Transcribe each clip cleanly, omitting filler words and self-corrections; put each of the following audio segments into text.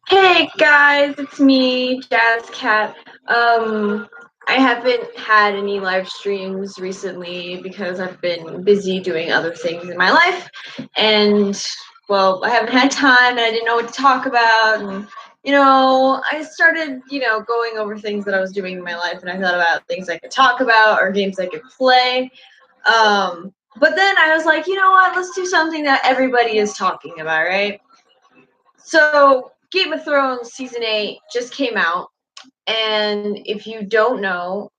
Hey guys, it's me, Jazz Cat. I haven't had any live streams recently because I've been busy doing other things in my life, and well, I haven't had time and I didn't know what to talk about. And I started, going over things that I was doing in my life, and I thought about things I could talk about or games I could play. But then I was like, you know what? Let's do something that everybody is talking about, right? So, Game of Thrones season 8 just came out, and if you don't know,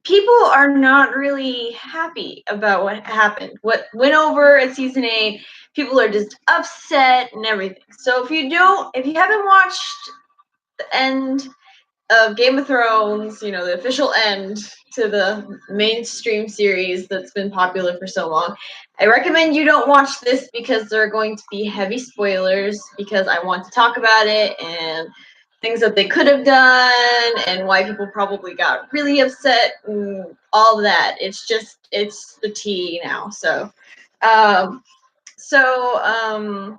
people are not really happy about what happened. What went over at season 8, people are just upset and everything. So, if you haven't watched the end of Game of Thrones, the official end to the mainstream series that's been popular for so long, I recommend you don't watch this because there are going to be heavy spoilers because I want to talk about it and things that they could have done and why people probably got really upset and all that. It's the tea now. Um, so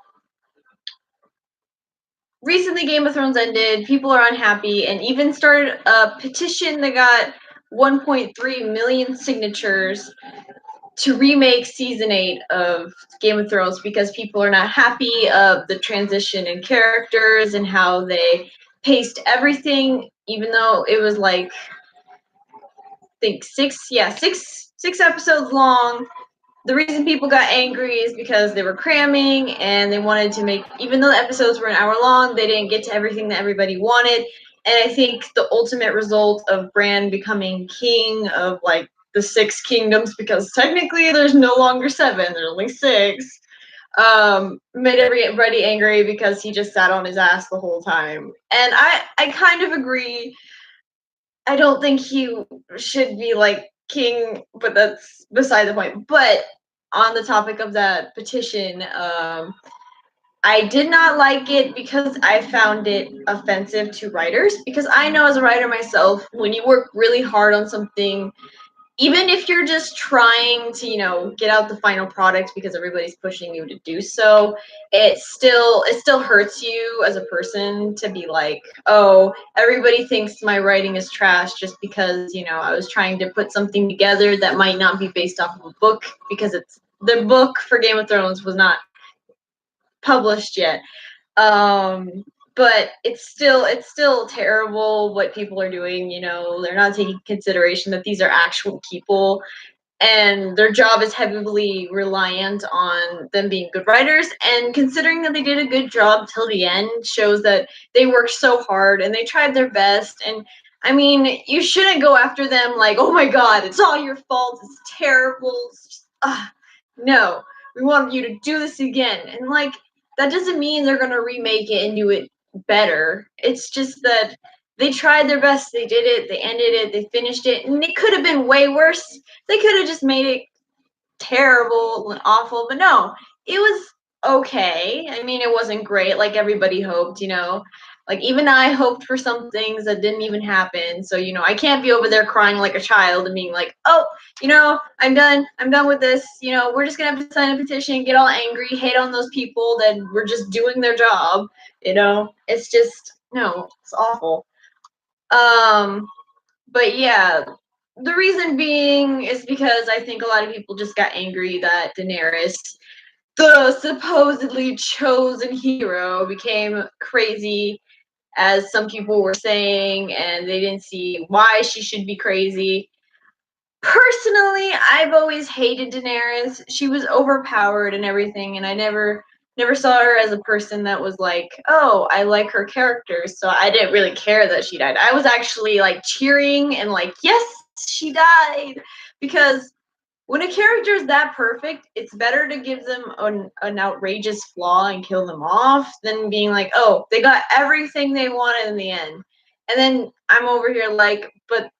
recently Game of Thrones ended, people are unhappy, and even started a petition that got 1.3 million signatures to remake season 8 of Game of Thrones because people are not happy of the transition in characters and how they paced everything, even though it was like I think six episodes long. The reason people got angry is because they were cramming and they wanted to make, even though the episodes were an hour long, they didn't get to everything that everybody wanted. And I think the ultimate result of Bran becoming king of like the six kingdoms, because technically there's no longer seven, there's only six, made everybody angry because he just sat on his ass the whole time. And I kind of agree. I don't think he should be like king, but that's beside the point. But on the topic of that petition, I did not like it because I found it offensive to writers. Because I know as a writer myself, when you work really hard on something, even if you're just trying to, get out the final product because everybody's pushing you to do so, it still hurts you as a person to be like, oh, everybody thinks my writing is trash just because, I was trying to put something together that might not be based off of a book because it's the book for Game of Thrones was not published yet. um but it's still terrible what people are doing. They're not taking consideration that these are actual people and their job is heavily reliant on them being good writers, and considering that they did a good job till the end shows that they worked so hard and they tried their best. And I mean, you shouldn't go after them like, oh my god, it's all your fault, it's terrible, it's just, no, we want you to do this again. And like, that doesn't mean they're going to remake it and do it better. It's just that they tried their best, they did it, they ended it, they finished it, and it could have been way worse. They could have just made it terrible and awful, but no, it was okay. I mean, it wasn't great like everybody hoped. Like, even I hoped for some things that didn't even happen. So, I can't be over there crying like a child and being like, oh, I'm done with this. We're just gonna have to sign a petition, get all angry, hate on those people that were just doing their job. It's just, no, it's awful. Um, but yeah, the reason being is because I think a lot of people just got angry that Daenerys, the supposedly chosen hero, became crazy, as some people were saying, and they didn't see why she should be crazy. Personally, I've always hated Daenerys. She was overpowered and everything, and I never saw her as a person that was like, oh, I like her character, so I didn't really care that she died. I was actually like cheering and like, yes, she died, because when a character is that perfect, it's better to give them an outrageous flaw and kill them off than being like, oh, they got everything they wanted in the end. And then I'm over here like, but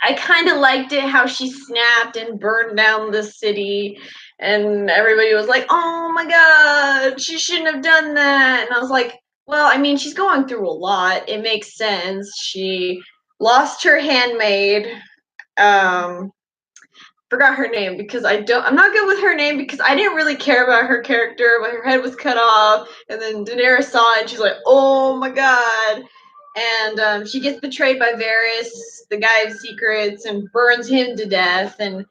I kind of liked it how she snapped and burned down the city, and everybody was like, "Oh my god, she shouldn't have done that." And I was like, "Well, I mean, she's going through a lot. It makes sense. She lost her handmaid. Um, forgot her name because I'm not good with her name because I didn't really care about her character, but her head was cut off, and then Daenerys saw it and she's like, oh my god. And she gets betrayed by Varys, the guy of secrets, and burns him to death. And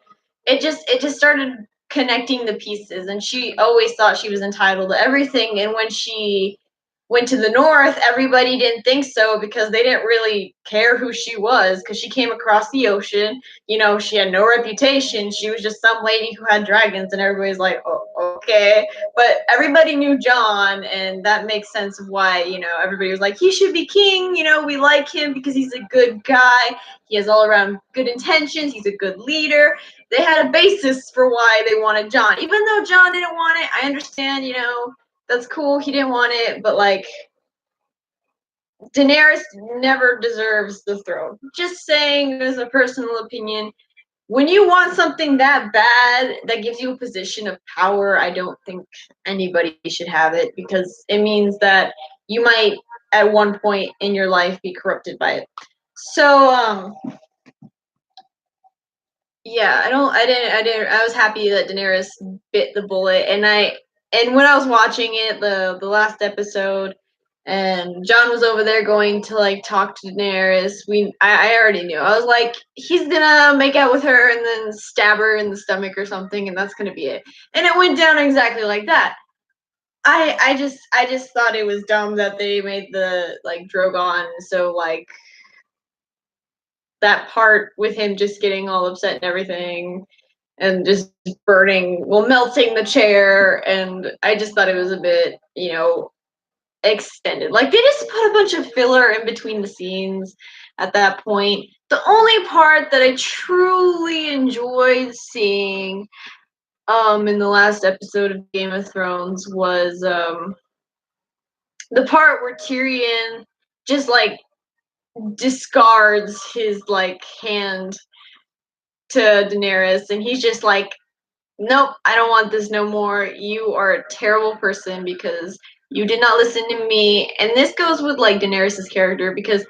it just started connecting the pieces. And she always thought she was entitled to everything. And when she went to the north, everybody didn't think so because they didn't really care who she was because she came across the ocean. You know, she had no reputation. She was just some lady who had dragons, and everybody's like, oh, okay. But everybody knew Jon, and that makes sense of why, everybody was like, he should be king. We like him because he's a good guy. He has all around good intentions. He's a good leader. They had a basis for why they wanted Jon. Even though Jon didn't want it, I understand, that's cool. He didn't want it, but like Daenerys never deserves the throne. Just saying, as a personal opinion. When you want something that bad that gives you a position of power, I don't think anybody should have it because it means that you might at one point in your life be corrupted by it. So yeah, I was happy that Daenerys bit the bullet, and when I was watching it, the last episode, and Jon was over there going to like talk to Daenerys. I already knew. I was like, he's gonna make out with her and then stab her in the stomach or something, and that's gonna be it. And it went down exactly like that. I just thought it was dumb that they made the like Drogon so like that part with him just getting all upset and everything and just melting the chair. And I just thought it was a bit, extended. Like they just put a bunch of filler in between the scenes at that point. The only part that I truly enjoyed seeing in the last episode of Game of Thrones was the part where Tyrion just like discards his like hand to Daenerys, and he's just like, nope, I don't want this no more. You are a terrible person because you did not listen to me. And this goes with like Daenerys' character because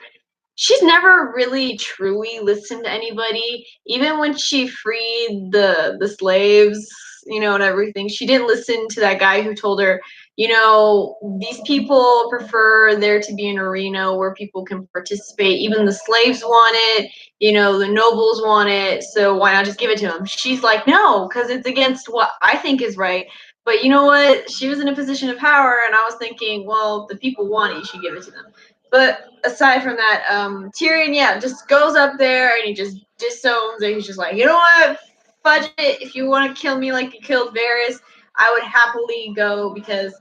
she's never really truly listened to anybody. Even when she freed the slaves, and everything, she didn't listen to that guy who told her, these people prefer there to be an arena where people can participate. Even the slaves want it, the nobles want it, so why not just give it to them? She's like, no, because it's against what I think is right. But you know what? She was in a position of power, and I was thinking, well, the people want it, you should give it to them. But aside from that, Tyrion, yeah, just goes up there and he just disowns it. He's just like, you know what? Fudge it. If you want to kill me like you killed Varys, I would happily go because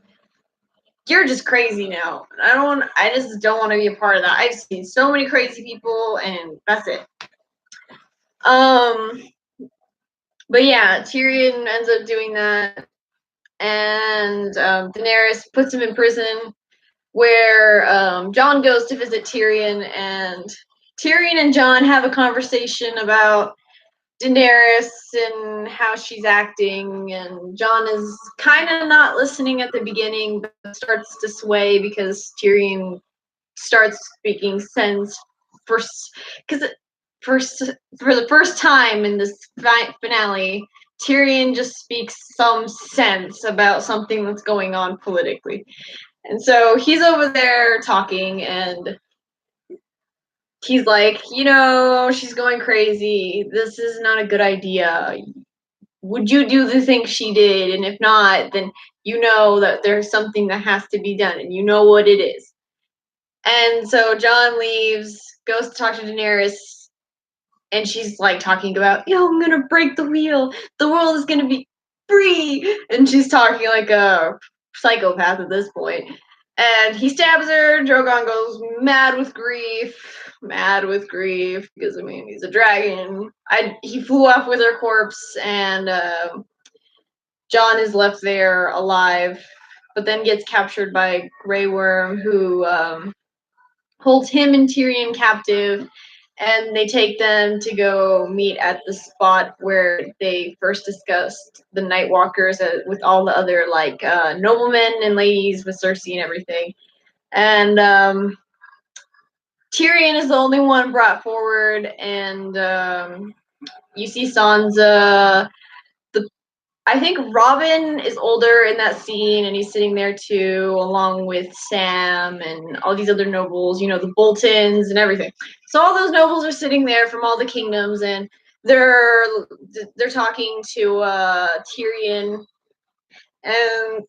you're just crazy now. I just don't want to be a part of that. I've seen so many crazy people, and that's it. Um, but yeah, Tyrion ends up doing that, and Daenerys puts him in prison where Jon goes to visit Tyrion, and Tyrion and Jon have a conversation about Daenerys and how she's acting, and Jon is kind of not listening at the beginning, but starts to sway because Tyrion starts speaking sense for because for the first time in this finale, Tyrion just speaks some sense about something that's going on politically. And so he's over there talking, and he's like, she's going crazy. This is not a good idea. Would you do the thing she did? And if not, then you know that there's something that has to be done, and you know what it is. And so Jon leaves, goes to talk to Daenerys, and she's like talking about, I'm gonna break the wheel. The world is gonna be free. And she's talking like a psychopath at this point. And he stabs her. Drogon goes mad with grief, because he's a dragon. He flew off with her corpse, and Jon is left there alive, but then gets captured by Grey Worm, who holds him and Tyrion captive, and they take them to go meet at the spot where they first discussed the Night Walkers with all the other like noblemen and ladies with Cersei and everything. And Tyrion is the only one brought forward, and You see Sansa. I think Robin is older in that scene, and he's sitting there too, along with Sam and all these other nobles, the Boltons and everything. So all those nobles are sitting there from all the kingdoms, and they're they're talking to Tyrion, and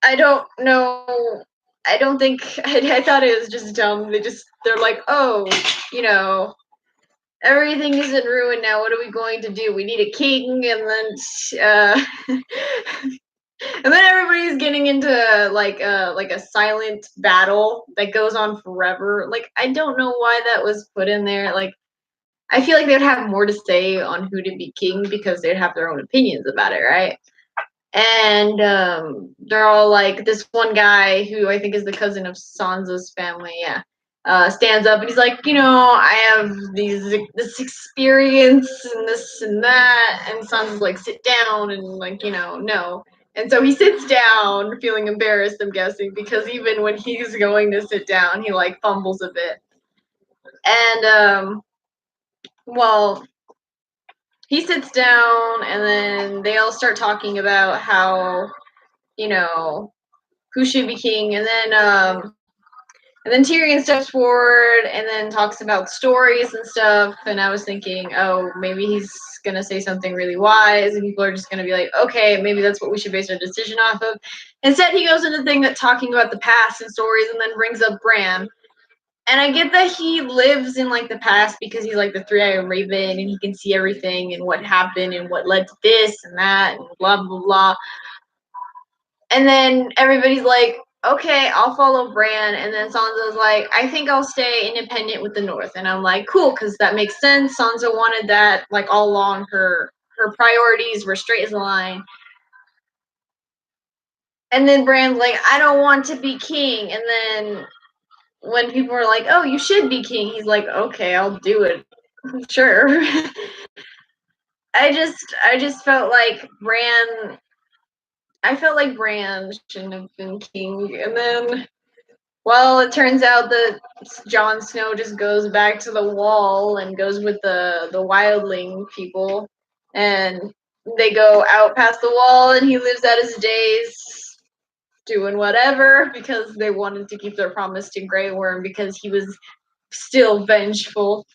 I don't know. I don't think I thought it was just dumb. They're like, oh, you know, everything is in ruin now. What are we going to do? We need a king, and then and then everybody's getting into like a silent battle that goes on forever. Like I don't know why that was put in there. Like I feel like they'd have more to say on who to be king because they'd have their own opinions about it, right? And they're all like this one guy who I think is the cousin of Sansa's family, yeah. Stands up and he's like, I have this experience and this and that, and Sansa's like, sit down, and like, no. And so he sits down, feeling embarrassed, I'm guessing, because even when he's going to sit down, he like fumbles a bit. And well, he sits down, and then they all start talking about how who should be king, and then Tyrion steps forward and then talks about stories and stuff. And I was thinking, oh, maybe he's gonna say something really wise, and people are just gonna be like, okay, maybe that's what we should base our decision off of. Instead, he goes into the thing that talking about the past and stories, and then brings up Bran. And I get that he lives in like the past because he's like the three-eyed raven, and he can see everything and what happened and what led to this and that and blah blah blah. And then everybody's like, okay, I'll follow Bran. And then Sansa's like, I think I'll stay independent with the North. And I'm like, cool, because that makes sense. Sansa wanted that like all along. Her priorities were straight as a line. And then Bran's like, I don't want to be king. And then when people are like, oh, you should be king, he's like, okay, I'll do it. Sure. I just felt like Bran shouldn't have been king. And then well, it turns out that Jon Snow just goes back to the wall and goes with the wildling people, and they go out past the wall, and he lives out his days doing whatever because they wanted to keep their promise to Grey Worm because he was still vengeful.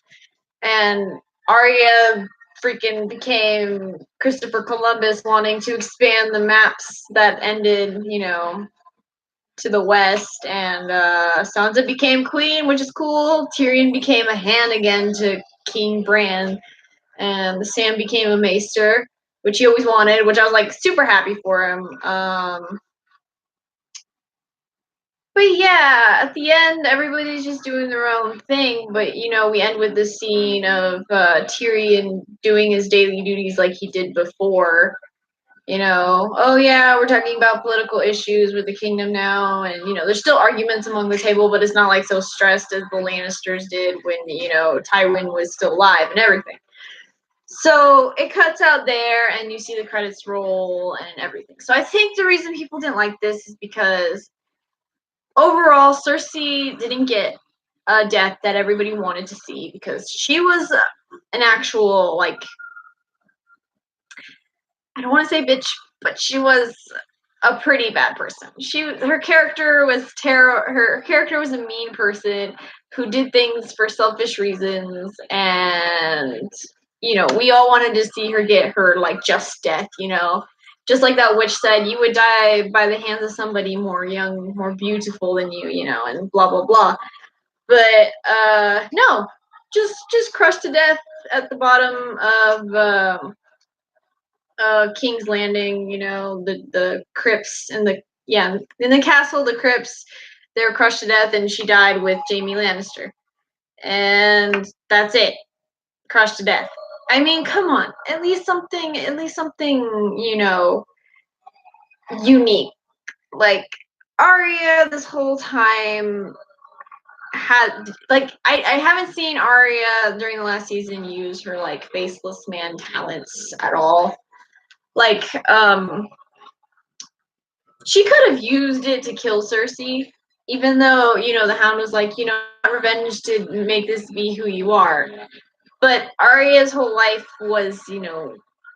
And Arya freaking became Christopher Columbus wanting to expand the maps that ended, to the west, and Sansa became queen, which is cool. Tyrion became a hand again to King Bran, and Sam became a maester, which he always wanted, which I was like super happy for him. But yeah, at the end, everybody's just doing their own thing. But we end with this scene of Tyrion doing his daily duties like he did before. Oh yeah, we're talking about political issues with the kingdom now, and there's still arguments among the table, but it's not like so stressed as the Lannisters did when Tywin was still alive and everything. So it cuts out there, and you see the credits roll and everything. So I think the reason people didn't like this is because overall Cersei didn't get a death that everybody wanted to see because she was an actual like I don't want to say bitch, but she was a pretty bad person. Her character was her character was a mean person who did things for selfish reasons, and we all wanted to see her get her like just death, just like that witch said, you would die by the hands of somebody more young, more beautiful than you, and blah blah blah. But no, just crushed to death at the bottom of King's Landing, the crypts and in the castle, the crypts, they were crushed to death, and she died with Jaime Lannister. And that's it. Crushed to death. I mean, come on. At least something, unique. Like, Arya this whole time had like I haven't seen Arya during the last season use her like faceless man talents at all. Like, she could have used it to kill Cersei, even though, the Hound was like, revenge to make this be who you are. But Arya's whole life was,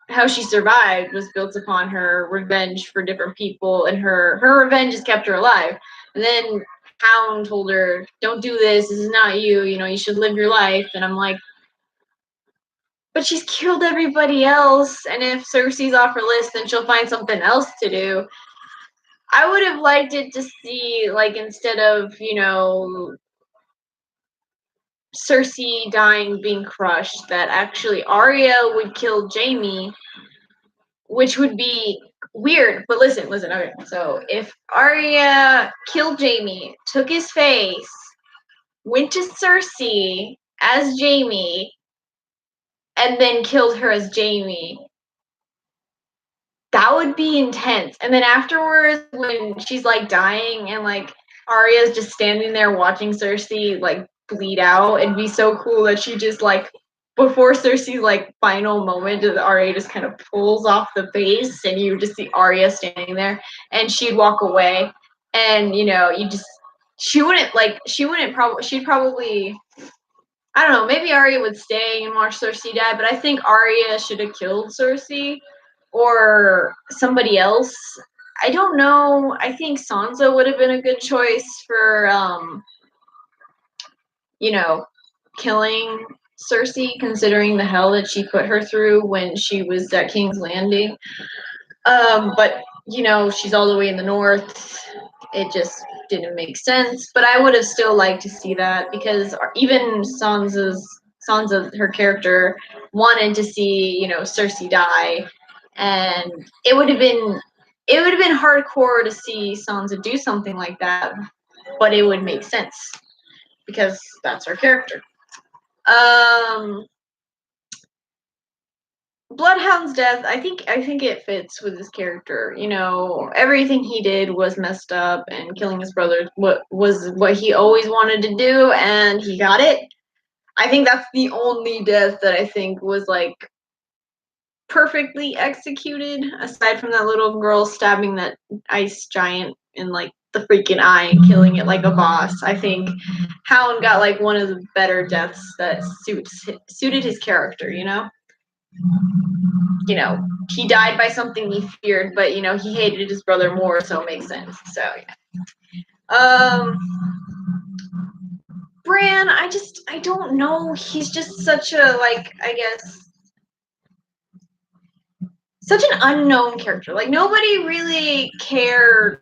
how she survived was built upon her revenge for different people, and her revenge has kept her alive. And then Hound told her, "Don't do this. This is not you. You should live your life." And I'm like, but she's killed everybody else, and if Cersei's off her list, then she'll find something else to do. I would have liked it to see, like, instead of, Cersei dying, being crushed, that actually Arya would kill Jaime, which would be weird. But listen, okay. So if Arya killed Jaime, took his face, went to Cersei as Jaime, and then killed her as Jaime, that would be intense. And then afterwards, when she's like dying and like Arya's just standing there watching Cersei like bleed out, it'd be so cool that she just like before Cersei's like final moment, Arya just kind of pulls off the face, and you just see Arya standing there, and she'd walk away, and you just she'd probably, I don't know, maybe Arya would stay and watch Cersei die, but I think Arya should have killed Cersei or somebody else. I don't know. I think Sansa would have been a good choice for killing Cersei, considering the hell that she put her through when she was at King's Landing. But she's all the way in the north. It just didn't make sense. But I would have still liked to see that, because even Sansa, her character, wanted to see Cersei die, and it would have been hardcore to see Sansa do something like that, but it would make sense because that's her character. Bloodhound's death, I think it fits with his character. Everything he did was messed up, and killing his brother was what he always wanted to do, and he got it. I think that's the only death that I think was like perfectly executed, aside from that little girl stabbing that ice giant in like the freaking eye and killing it like a boss. I think Hound got like one of the better deaths that suited his character. He died by something he feared, but he hated his brother more, so it makes sense. So yeah. Bran, I don't know. He's just such a, like, I guess, such an unknown character. Like, nobody really cared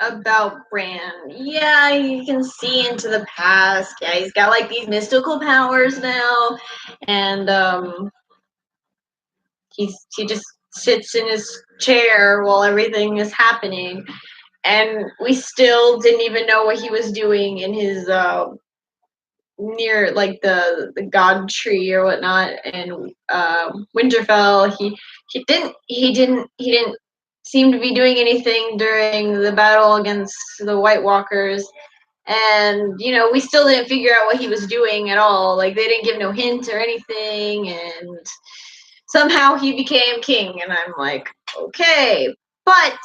about Bran. Yeah, you can see into the past. Yeah, he's got like these mystical powers now, and he just sits in his chair while everything is happening, and we still didn't even know what he was doing in his near like the god tree or whatnot. And Winterfell, he didn't seem to be doing anything during the battle against the White Walkers. And we still didn't figure out what he was doing at all. Like, they didn't give no hint or anything, and somehow he became king, and I'm like, okay. But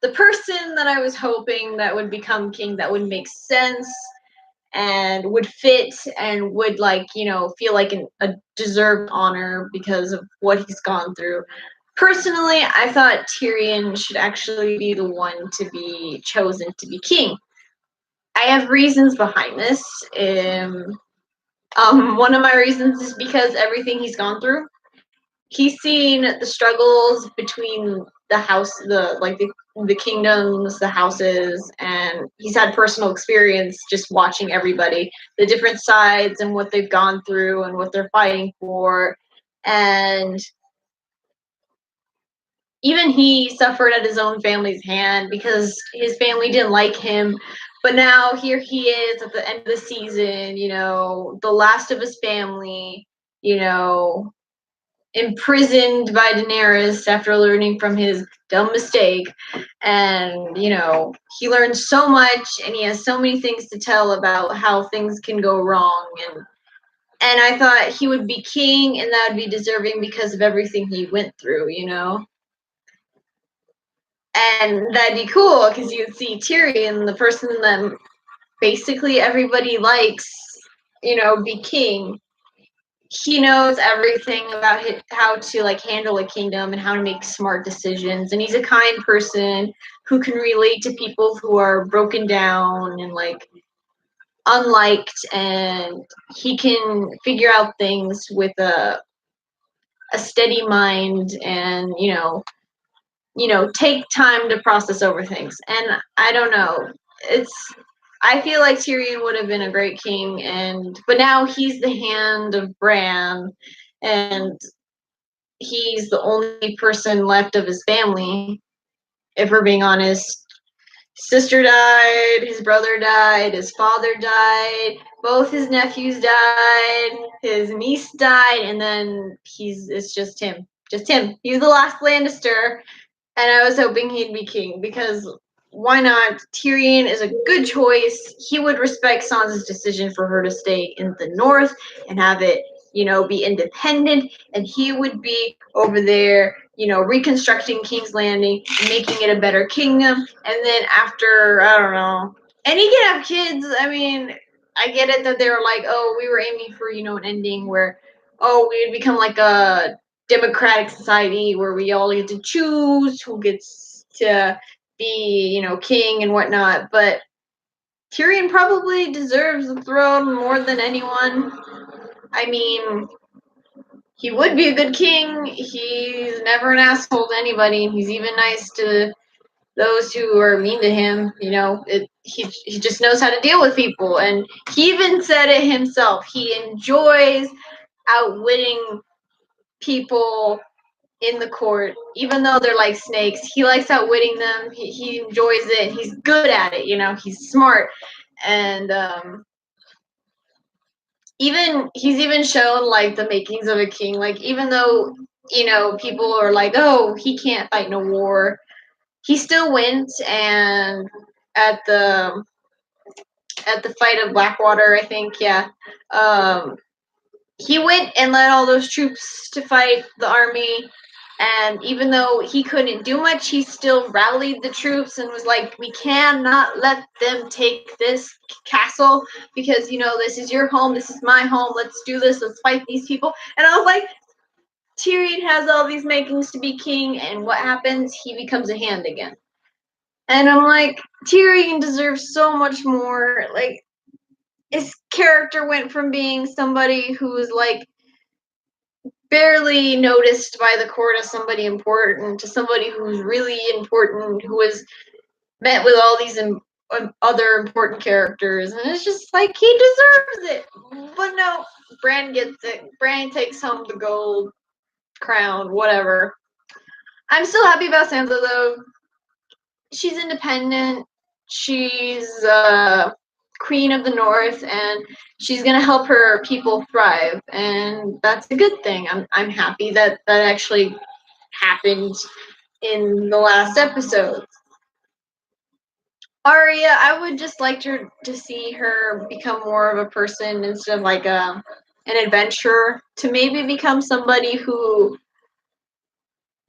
the person that I was hoping that would become king, that would make sense and would fit and would, like, feel like a deserved honor because of what he's gone through. Personally, I thought Tyrion should actually be the one to be chosen to be king. I have reasons behind this. One of my reasons is because everything he's gone through. He's seen the struggles between the house, the kingdoms, the houses, and he's had personal experience just watching everybody, the different sides and what they've gone through and what they're fighting for. And even he suffered at his own family's hand because his family didn't like him. But now here he is at the end of the season, the last of his family, imprisoned by Daenerys after learning from his dumb mistake. And, he learned so much, and he has so many things to tell about how things can go wrong. And I thought he would be king, and that would be deserving because of everything he went through, And that'd be cool because you'd see Tyrion, the person that basically everybody likes, be king. he knows everything about how to like handle a kingdom and how to make smart decisions, and he's a kind person who can relate to people who are broken down and like unliked, and he can figure out things with a steady mind, and take time to process over things. And I don't know, it's I feel like Tyrion would have been a great king, and but now he's the hand of Bran, and he's the only person left of his family, if we're being honest. His sister died, his brother died, his father died, both his nephews died, his niece died, and then it's just him. Just him. He's the last Lannister, and I was hoping he'd be king because why not? Tyrion is a good choice. He would respect Sansa's decision for her to stay in the north and have it, be independent, and he would be over there, reconstructing King's Landing, making it a better kingdom. And then after, I don't know, and he can have kids. I mean, I get it that they're like, oh, we were aiming for, an ending where, oh, we would become like a democratic society where we all get to choose who gets to be, king and whatnot. But Tyrion probably deserves the throne more than anyone. I mean, he would be a good king. He's never an asshole to anybody, and he's even nice to those who are mean to him. He just knows how to deal with people, and he even said it himself. He enjoys outwitting people in the court, even though they're like snakes. He likes outwitting them. He enjoys it. He's good at it. He's smart, and he's even shown like the makings of a king. Like even though people are like, oh, he can't fight no war, he still went. And at the fight of Blackwater, I think, yeah, he went and led all those troops to fight the army. And even though he couldn't do much, he still rallied the troops and was like, we cannot let them take this castle because, this is your home, this is my home, let's do this, let's fight these people. And I was like, Tyrion has all these makings to be king, and what happens? He becomes a hand again. And I'm like, Tyrion deserves so much more. Like, his character went from being somebody who was like barely noticed by the court as somebody important to somebody who's really important, who was met with all these other important characters, and it's just like he deserves it. But no, Bran gets it. Bran takes home the gold crown, whatever. I'm still happy about Sansa though. She's independent. She's queen of the north, and she's gonna help her people thrive, and that's a good thing. I'm happy that actually happened in the last episode. Arya, I would just like to see her become more of a person instead of like an adventurer, to maybe become somebody who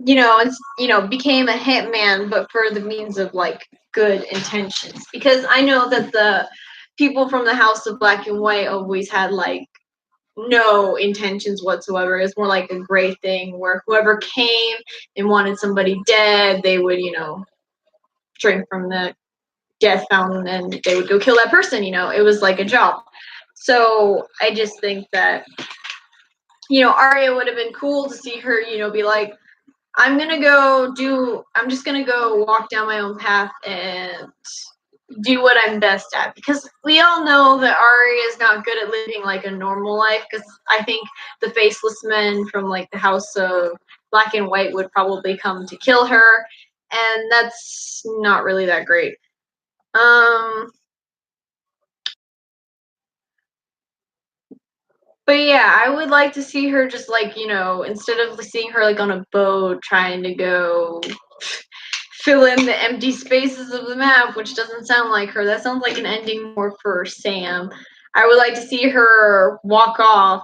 became a hitman, but for the means of like good intentions. Because I know that the people from the House of Black and White always had like no intentions whatsoever. It's more like a gray thing where whoever came and wanted somebody dead, they would, drink from the death fountain and they would go kill that person. It was like a job. So I just think that, Arya would have been cool to see her, be like, I'm just gonna go walk down my own path and do what I'm best at, because we all know that Arya is not good at living like a normal life, because I think the faceless men from like the House of Black and White would probably come to kill her, and that's not really that great. But yeah, I would like to see her just like, instead of seeing her like on a boat trying to go fill in the empty spaces of the map, which doesn't sound like her. That sounds like an ending more for Sam. I would like to see her walk off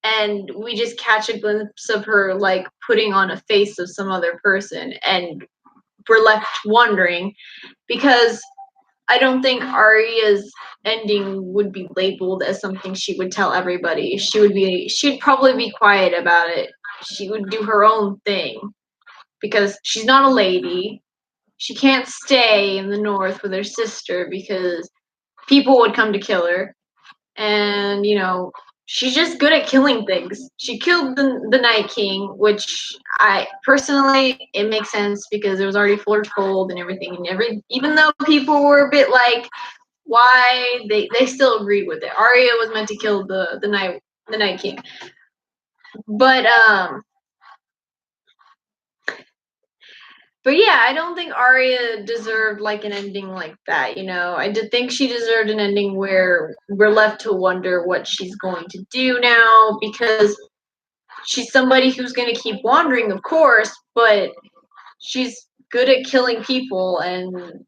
and we just catch a glimpse of her like putting on a face of some other person, and we're left wondering, because I don't think Arya's ending would be labeled as something she would tell everybody. She'd probably be quiet about it. She would do her own thing because she's not a lady. She can't stay in the north with her sister because people would come to kill her. And, she's just good at killing things. She killed the Night King, which I personally, it makes sense because it was already foretold and everything. And even though people were a bit like, why, they still agreed with it. Arya was meant to kill the Night King. But yeah, I don't think Arya deserved like an ending like that, I did think she deserved an ending where we're left to wonder what she's going to do now, because she's somebody who's going to keep wandering, of course, but she's good at killing people, and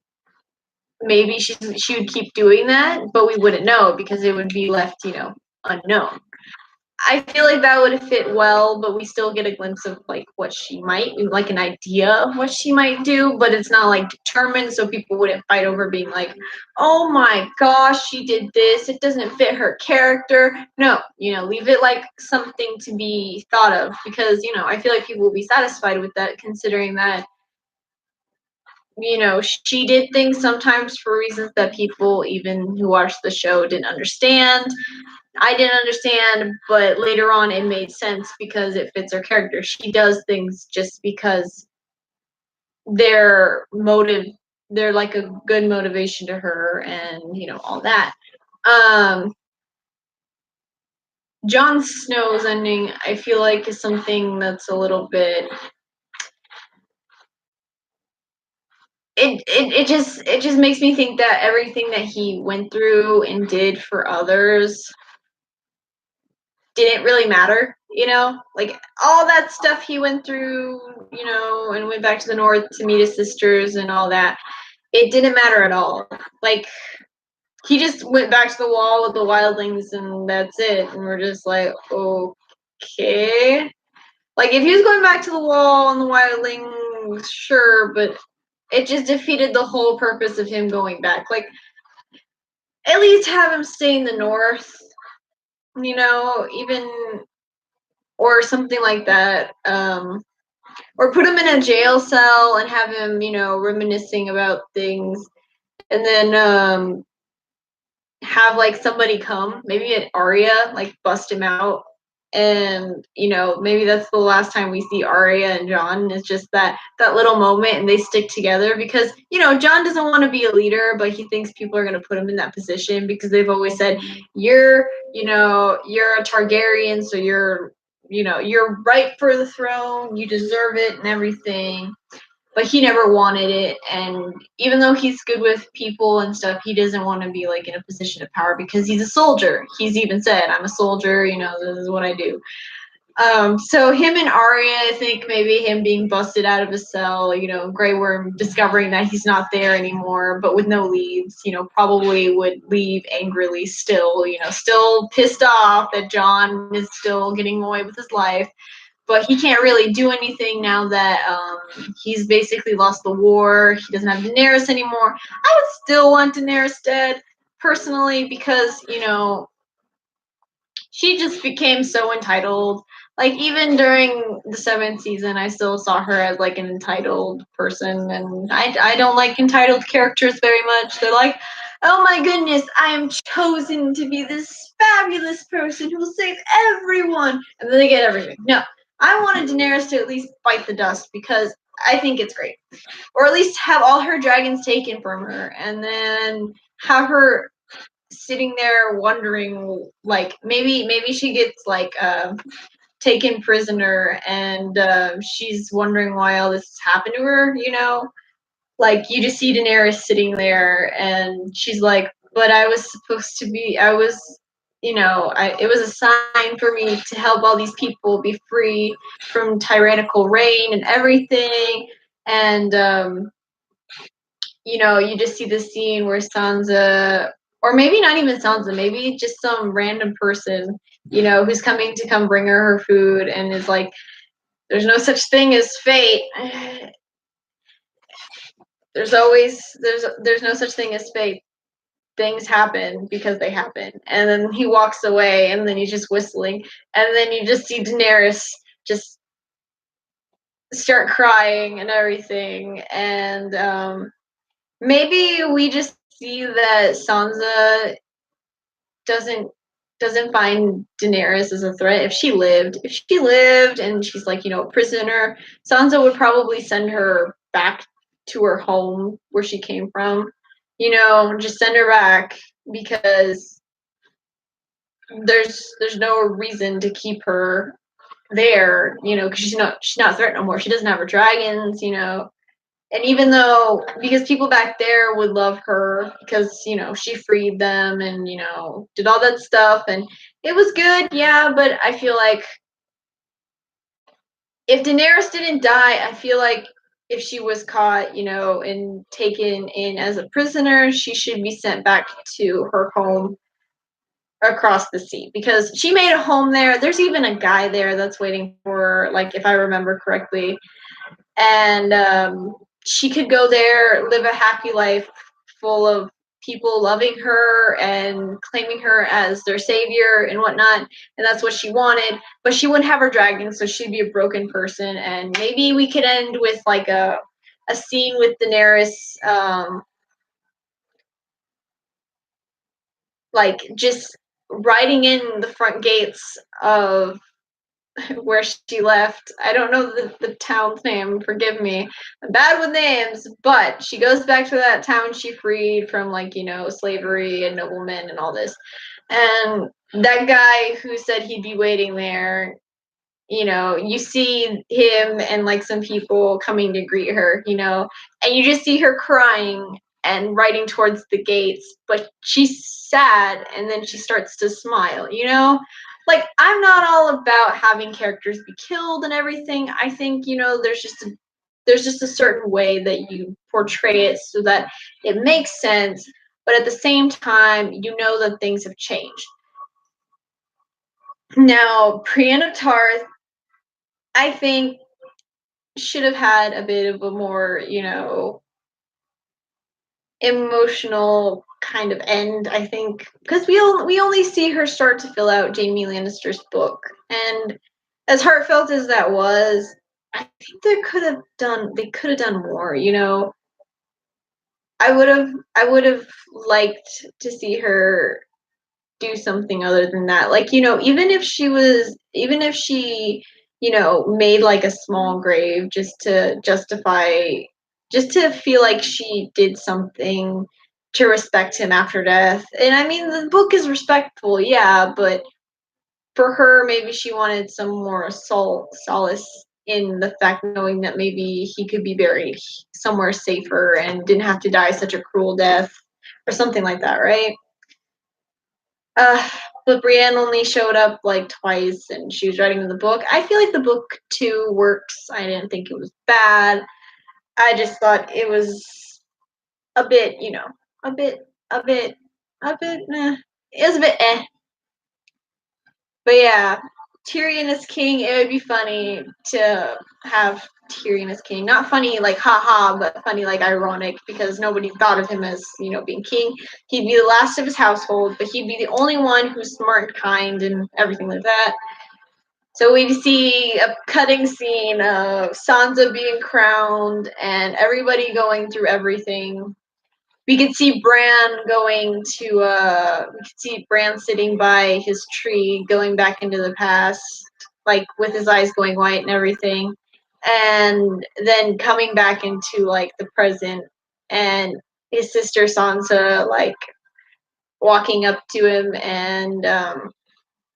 maybe she would keep doing that, but we wouldn't know because it would be left, unknown. I feel like that would fit well, but we still get a glimpse of like what she might, like an idea of what she might do, but it's not like determined, so people wouldn't fight over being like, oh my gosh, she did this, it doesn't fit her character. No, leave it like something to be thought of, because, I feel like people will be satisfied with that, considering that, she did things sometimes for reasons that people, even who watched the show, didn't understand. I didn't understand, but later on it made sense because it fits her character. She does things just because they're like a good motivation to her, and all that. Jon Snow's ending, I feel like, is something that's a little bit, it just makes me think that everything that he went through and did for others didn't really matter, like all that stuff he went through, and went back to the north to meet his sisters and all that. It didn't matter at all. Like, he just went back to the wall with the wildlings and that's it. And we're just like, okay. Like, if he was going back to the wall and the wildlings, sure, but it just defeated the whole purpose of him going back. Like, at least have him stay in the north, even, or something like that. Or put him in a jail cell and have him, reminiscing about things, and then have like somebody come, maybe an Arya, like bust him out, and maybe that's the last time we see Arya and Jon. It's just that little moment, and they stick together because Jon doesn't want to be a leader, but he thinks people are going to put him in that position because they've always said you're a Targaryen, so you're right for the throne, you deserve it and everything. But he never wanted it, and even though he's good with people and stuff, he doesn't want to be like in a position of power because he's a soldier. He's even said, I'm a soldier, this is what I do. So him and Arya, I think maybe him being busted out of his cell, Grey Worm discovering that he's not there anymore, but with no leads, probably would leave angrily still, still pissed off that Jon is still getting away with his life. But he can't really do anything now that he's basically lost the war. He doesn't have Daenerys anymore. I would still want Daenerys dead, personally, because, she just became so entitled. Like, even during the 7th season, I still saw her as like an entitled person, and I don't like entitled characters very much. They're like, oh my goodness, I am chosen to be this fabulous person who will save everyone, and then they get everything. No, I wanted Daenerys to at least bite the dust because I think it's great, or at least have all her dragons taken from her, and then have her sitting there wondering, like, maybe she gets like taken prisoner, and she's wondering why all this has happened to her. Like, you just see Daenerys sitting there, and she's like, but I was supposed to be, I was, it was a sign for me to help all these people be free from tyrannical reign and everything. And you just see the scene where Sansa, or maybe not even Sansa, maybe just some random person, who's coming to come bring her food, and is like, there's no such thing as fate. there's no such thing as fate. Things happen because they happen. And then he walks away, and then he's just whistling, and then you just see Daenerys just start crying and everything. And maybe we just see that Sansa doesn't find Daenerys as a threat. If she lived and she's like, a prisoner, Sansa would probably send her back to her home where she came from. Just send her back, because there's no reason to keep her there, because she's not a threat no more. She doesn't have her dragons, and even though, because people back there would love her because she freed them and did all that stuff, and it was good, yeah. But I feel like if Daenerys didn't die, I feel like if she was caught, and taken in as a prisoner, she should be sent back to her home across the sea, because she made a home there. There's even a guy there that's waiting for her, like, if I remember correctly. And she could go there, live a happy life full of people loving her and claiming her as their savior and whatnot, and that's what she wanted. But she wouldn't have her dragon, so she'd be a broken person. And maybe we could end with like a scene with Daenerys, like just riding in the front gates of where she left. I don't know the town's name, forgive me. I'm bad with names, but she goes back to that town she freed from, like, slavery and noblemen and all this. And that guy who said he'd be waiting there, you see him and like some people coming to greet her, and you just see her crying and riding towards the gates, but she's sad, and then she starts to smile, like, I'm not all about having characters be killed and everything. I think, there's just a certain way that you portray it so that it makes sense, but at the same time, that things have changed. Now, Brienne of Tarth, I think, should have had a bit of a more, emotional kind of end, I think, because we only see her start to fill out Jaime Lannister's book, and as heartfelt as that was, I think they could have done more. I would have liked to see her do something other than that. Like, even if she, made like a small grave just to justify, just to feel like she did something to respect him after death. And I mean, the book is respectful, yeah, but for her, maybe she wanted some more solace in the fact, knowing that maybe he could be buried somewhere safer and didn't have to die such a cruel death or something like that, right? Uh, but Brienne only showed up like twice, and she was writing in the book. I feel like the book too works. I didn't think it was bad. I just thought it was a bit, a bit, a bit, a bit. It was a bit eh. But yeah, Tyrion as king. It would be funny to have Tyrion as king. Not funny like haha, but funny like ironic, because nobody thought of him as, being king. He'd be the last of his household, but he'd be the only one who's smart and kind and everything like that. So we see a cutting scene of Sansa being crowned and everybody going through everything. We could see we could see Bran sitting by his tree, going back into the past, like with his eyes going white and everything. And then coming back into like the present, and his sister Sansa like walking up to him, and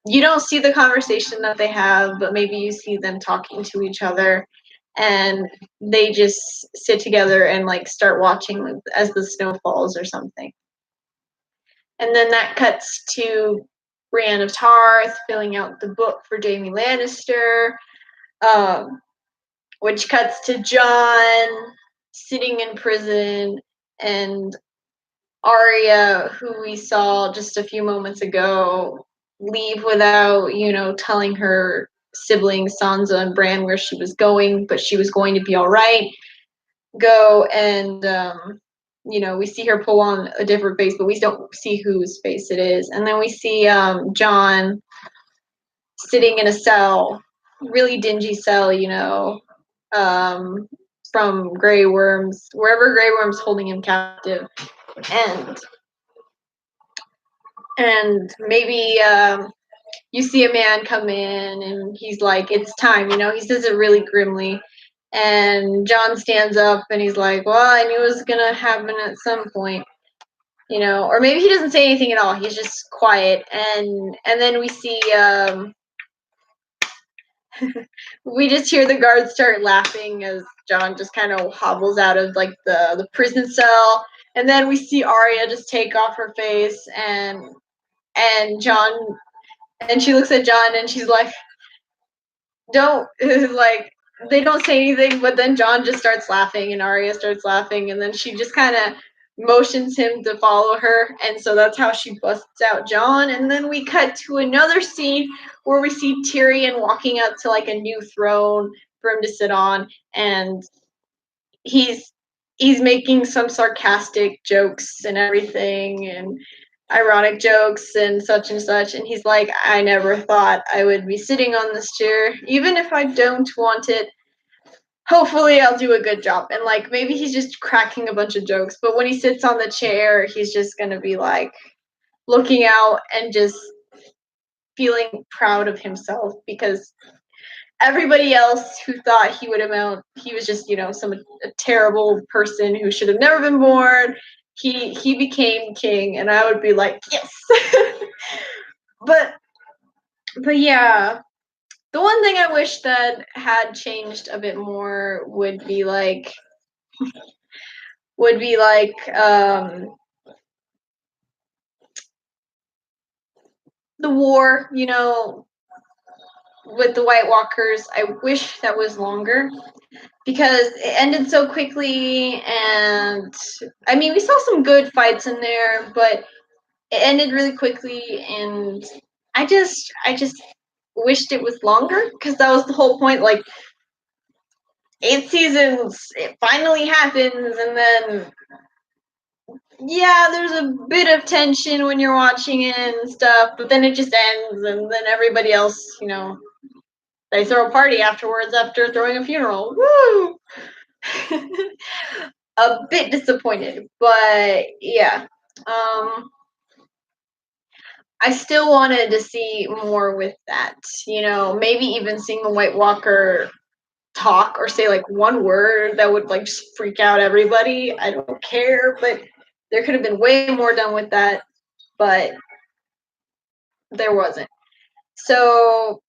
you don't see the conversation that they have, but maybe you see them talking to each other, and they just sit together and like start watching as the snow falls or something. And then that cuts to Brienne of Tarth filling out the book for Jaime Lannister, um, which cuts to Jon sitting in prison, and Arya, who we saw just a few moments ago, leave without, telling her siblings Sansa and Bran where she was going, but she was going to be all right. go and we see her pull on a different face, but we don't see whose face it is. And then we see Jon sitting in a cell, really dingy cell, um, from Grey Worm's, wherever Grey Worm's holding him captive. And maybe you see a man come in and he's like, it's time, he says it really grimly. And Jon stands up and he's like, well, I knew it was gonna happen at some point, or maybe he doesn't say anything at all. He's just quiet. And then we see we just hear the guards start laughing as Jon just kind of hobbles out of like the prison cell. And then we see Arya just take off her face and Jon, and she looks at Jon and she's like, don't like, they don't say anything, but then Jon just starts laughing and Arya starts laughing, and then she just kind of motions him to follow her, and so that's how she busts out Jon. And then we cut to another scene where we see Tyrion walking up to like a new throne for him to sit on, and he's making some sarcastic jokes and everything, and ironic jokes and such, and he's like, I never thought I would be sitting on this chair, even if I don't want it. Hopefully I'll do a good job. And like, maybe he's just cracking a bunch of jokes, but when he sits on the chair, he's just gonna be like looking out and just feeling proud of himself, because everybody else who thought he was just, some a terrible person who should have never been born, he became king, and I would be like, yes. but yeah, the one thing I wish that had changed a bit more would be like the war, with the White Walkers. I wish that was longer, because it ended so quickly, and I mean, we saw some good fights in there, but it ended really quickly, and I just wished it was longer, because that was the whole point. Like, 8 seasons, it finally happens, and then yeah, there's a bit of tension when you're watching it and stuff, but then it just ends, and then everybody else, they throw a party afterwards after throwing a funeral. Woo! A bit disappointed, but yeah. I still wanted to see more with that. Maybe even seeing the White Walker talk or say like one word that would like just freak out everybody. I don't care, but there could have been way more done with that, but there wasn't. So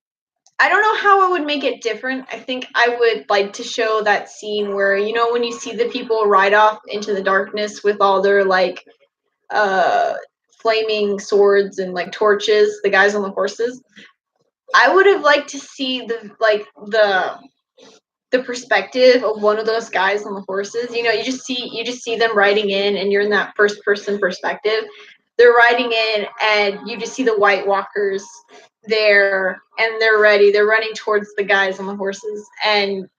I don't know how I would make it different. I think I would like to show that scene where, when you see the people ride off into the darkness with all their like uh flaming swords and like torches, the guys on the horses. I would have liked to see the perspective of one of those guys on the horses. You just see them riding in, and you're in that first person perspective. They're riding in, and you just see the White Walkers there, and they're ready. They're running towards the guys on the horses, and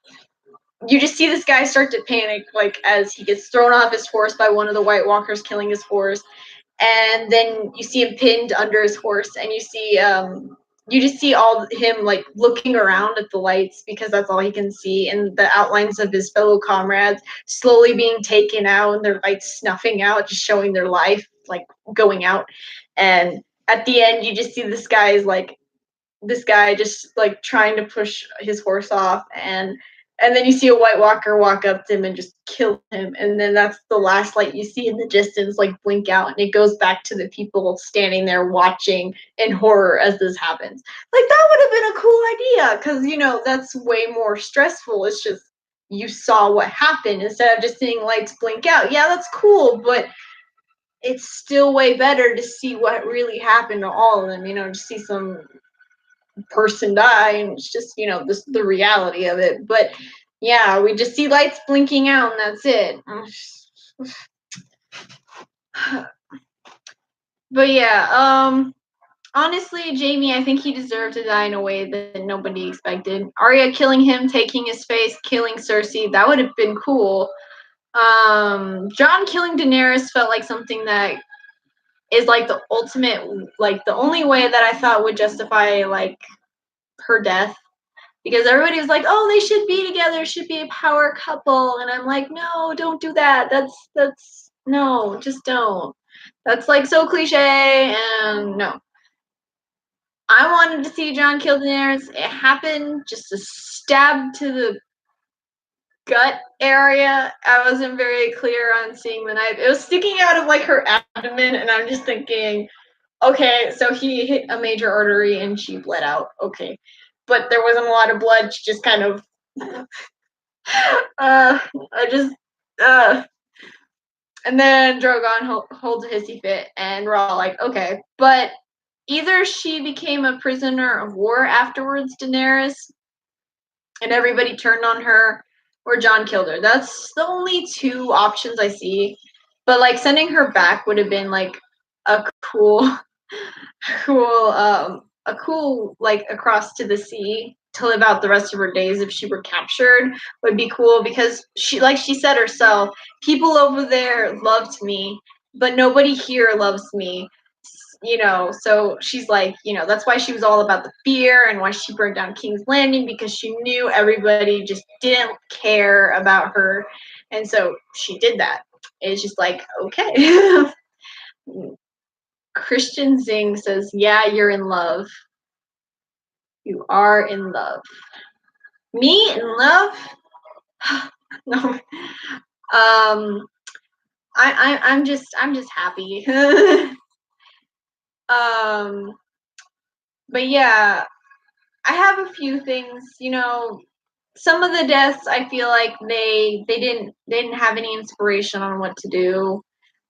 you just see this guy start to panic, like as he gets thrown off his horse by one of the White Walkers, killing his horse. And then you see him pinned under his horse, and you just see all him like looking around at the lights, because that's all he can see, and the outlines of his fellow comrades slowly being taken out, and they're like snuffing out, just showing their life like going out. And at the end, you just see this guy just like trying to push his horse off, and then you see a White Walker walk up to him and just kill him, and then that's the last light you see in the distance like blink out, and it goes back to the people standing there watching in horror as this happens. Like, that would have been a cool idea, because that's way more stressful. It's just you saw what happened instead of just seeing lights blink out. Yeah, that's cool, but it's still way better to see what really happened to all of them, to see some person die, and it's just this the reality of it. But yeah, we just see lights blinking out, and that's it. But yeah, honestly, Jaime, I think he deserved to die in a way that nobody expected. Arya killing him, taking his face, killing Cersei, that would have been cool, Jon killing Daenerys felt like something that is like the ultimate, like the only way that I thought would justify like her death, because everybody was like, "Oh, they should be together, should be a power couple," and I'm like, "No, don't do that. That's no, just don't. That's like so cliche." And no, I wanted to see Jon kill Daenerys. It happened, just a stab to the gut area. I wasn't very clear on seeing the knife. It was sticking out of like her abdomen, and I'm just thinking, okay, so he hit a major artery and she bled out. Okay, but there wasn't a lot of blood. She just kind of, I just, uh. And then Drogon holds a hissy fit, and we're all like, okay, but either she became a prisoner of war afterwards, Daenerys, and everybody turned on her, or Jon killed her. That's the only two options I see. But like sending her back would have been like a cool, a cool like across to the sea to live out the rest of her days if she were captured would be cool, because she, like she said herself, people over there loved me, but nobody here loves me, you know. So she's like, you know, that's why she was all about the fear and why she burned down King's Landing, because she knew everybody just didn't care about her, and so she did that. It's just like, okay. Christian Zing says, "Yeah, you're in love. You are in love." Me in love? No. I'm just happy. um, but yeah, I have a few things. You know, some of the deaths I feel like they didn't have any inspiration on what to do.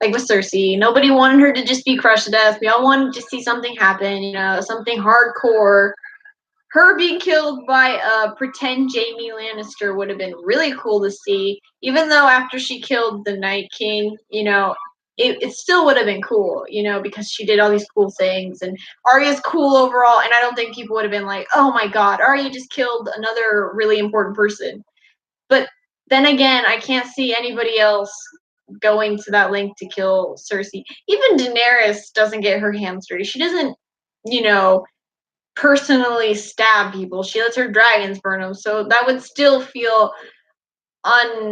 Like with Cersei, nobody wanted her to just be crushed to death. We all wanted to see something happen. You know, something hardcore. Her being killed by a pretend Jaime Lannister would have been really cool to see. Even though after she killed the Night King, you know, it still would have been cool, you know, because she did all these cool things, and Arya's cool overall, and I don't think people would have been like, "Oh my god, Arya just killed another really important person." But then again, I can't see anybody else going to that length to kill Cersei. Even Daenerys doesn't get her hands dirty. She doesn't, you know, personally stab people. She lets her dragons burn them. So that would still feel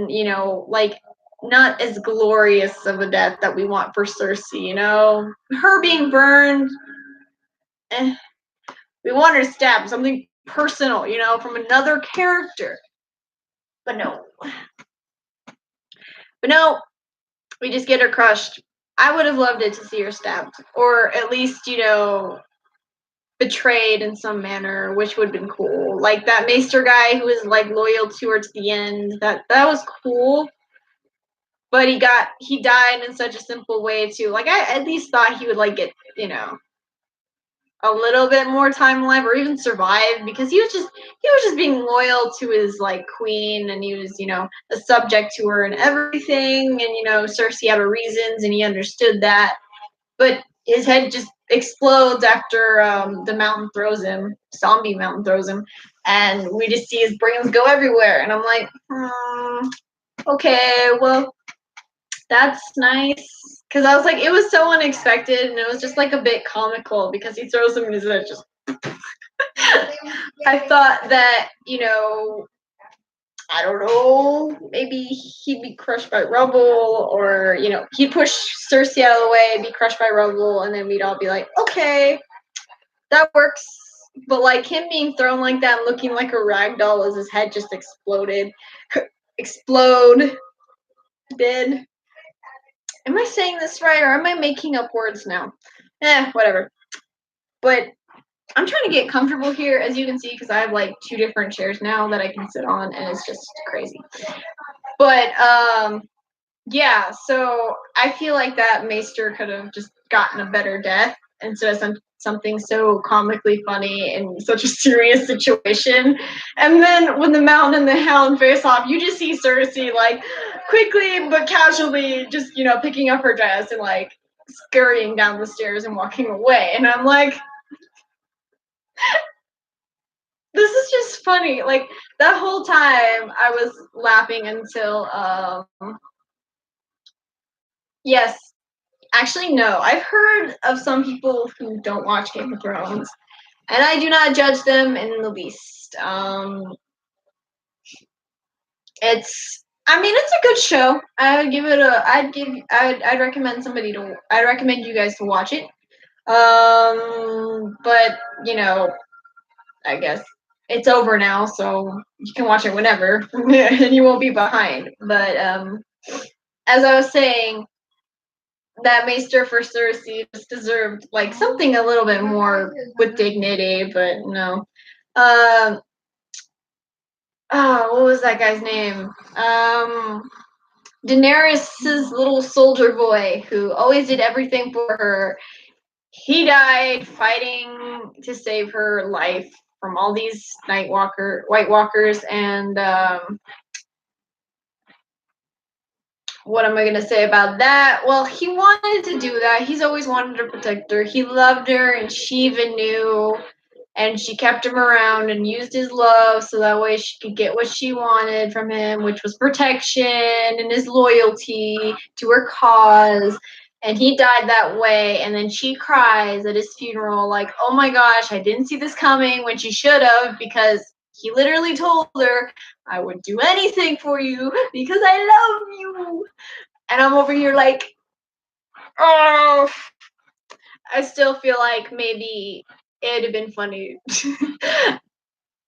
you know, like not as glorious of a death that we want for Cersei, you know? Her being burned, eh, we want her stabbed, something personal, you know, from another character. But no. But no, we just get her crushed. I would have loved it to see her stabbed. Or at least, you know, betrayed in some manner, which would have been cool. Like that Maester guy who was like loyal to her to the end. That was cool. But he died in such a simple way too. Like I at least thought he would like get, you know, a little bit more time alive or even survive, because he was just being loyal to his like queen, and he was, you know, a subject to her and everything, and you know, Cersei had her reasons and he understood that. But his head just explodes after the mountain throws him, zombie mountain throws him, and we just see his brains go everywhere. And I'm like, okay, well, that's nice. Because I was like, it was so unexpected, and it was just like a bit comical because he throws him in his head. Just, I thought that, you know, I don't know, maybe he'd be crushed by rubble, or, you know, he'd push Cersei out of the way, be crushed by rubble, and then we'd all be like, okay, that works. But like him being thrown like that and looking like a rag doll as his head just exploded. Explode. Dead. Am I saying this right, or am I making up words now? Whatever. But I'm trying to get comfortable here, as you can see, because I have like 2 different chairs now that I can sit on, and it's just crazy. But yeah, so I feel like that Maester could have just gotten a better death instead of something so comically funny in such a serious situation. And then when the Mountain and the Hound face off, you just see Cersei like quickly but casually just, you know, picking up her dress and like scurrying down the stairs and walking away. And I'm like, this is just funny. Like that whole time I was laughing until Yes. Actually, no. I've heard of some people who don't watch Game of Thrones, and I do not judge them in the least. It's, I mean, it's a good show. I would give it a. I'd recommend somebody to. I'd recommend you guys to watch it. But you know, I guess it's over now, so you can watch it whenever, and you won't be behind. But as I was saying, that Maester for Cersei just deserved like something a little bit more with dignity, but no. Um, what was that guy's name? Daenerys's little soldier boy who always did everything for her. He died fighting to save her life from all these White Walkers, and what am I gonna say about that? Well, he wanted to do that. He's always wanted to protect her. He loved her, and she even knew. And she kept him around and used his love so that way she could get what she wanted from him, which was protection and his loyalty to her cause. And he died that way. And then she cries at his funeral, like, oh my gosh, I didn't see this coming, when she should have, because he literally told her, I would do anything for you because I love you. And I'm over here like, oh, I still feel like maybe it'd have been funny.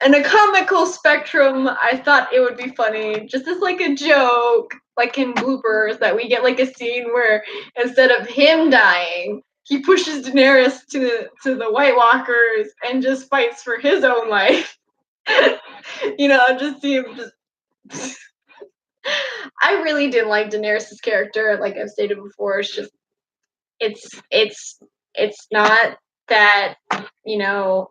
In a comical spectrum, I thought it would be funny, just as like a joke, like in bloopers, that we get like a scene where instead of him dying, he pushes Daenerys to the White Walkers and just fights for his own life. You know, just see him just. I really didn't like Daenerys' character, like I've stated before. It's just it's it's it's not that, you know,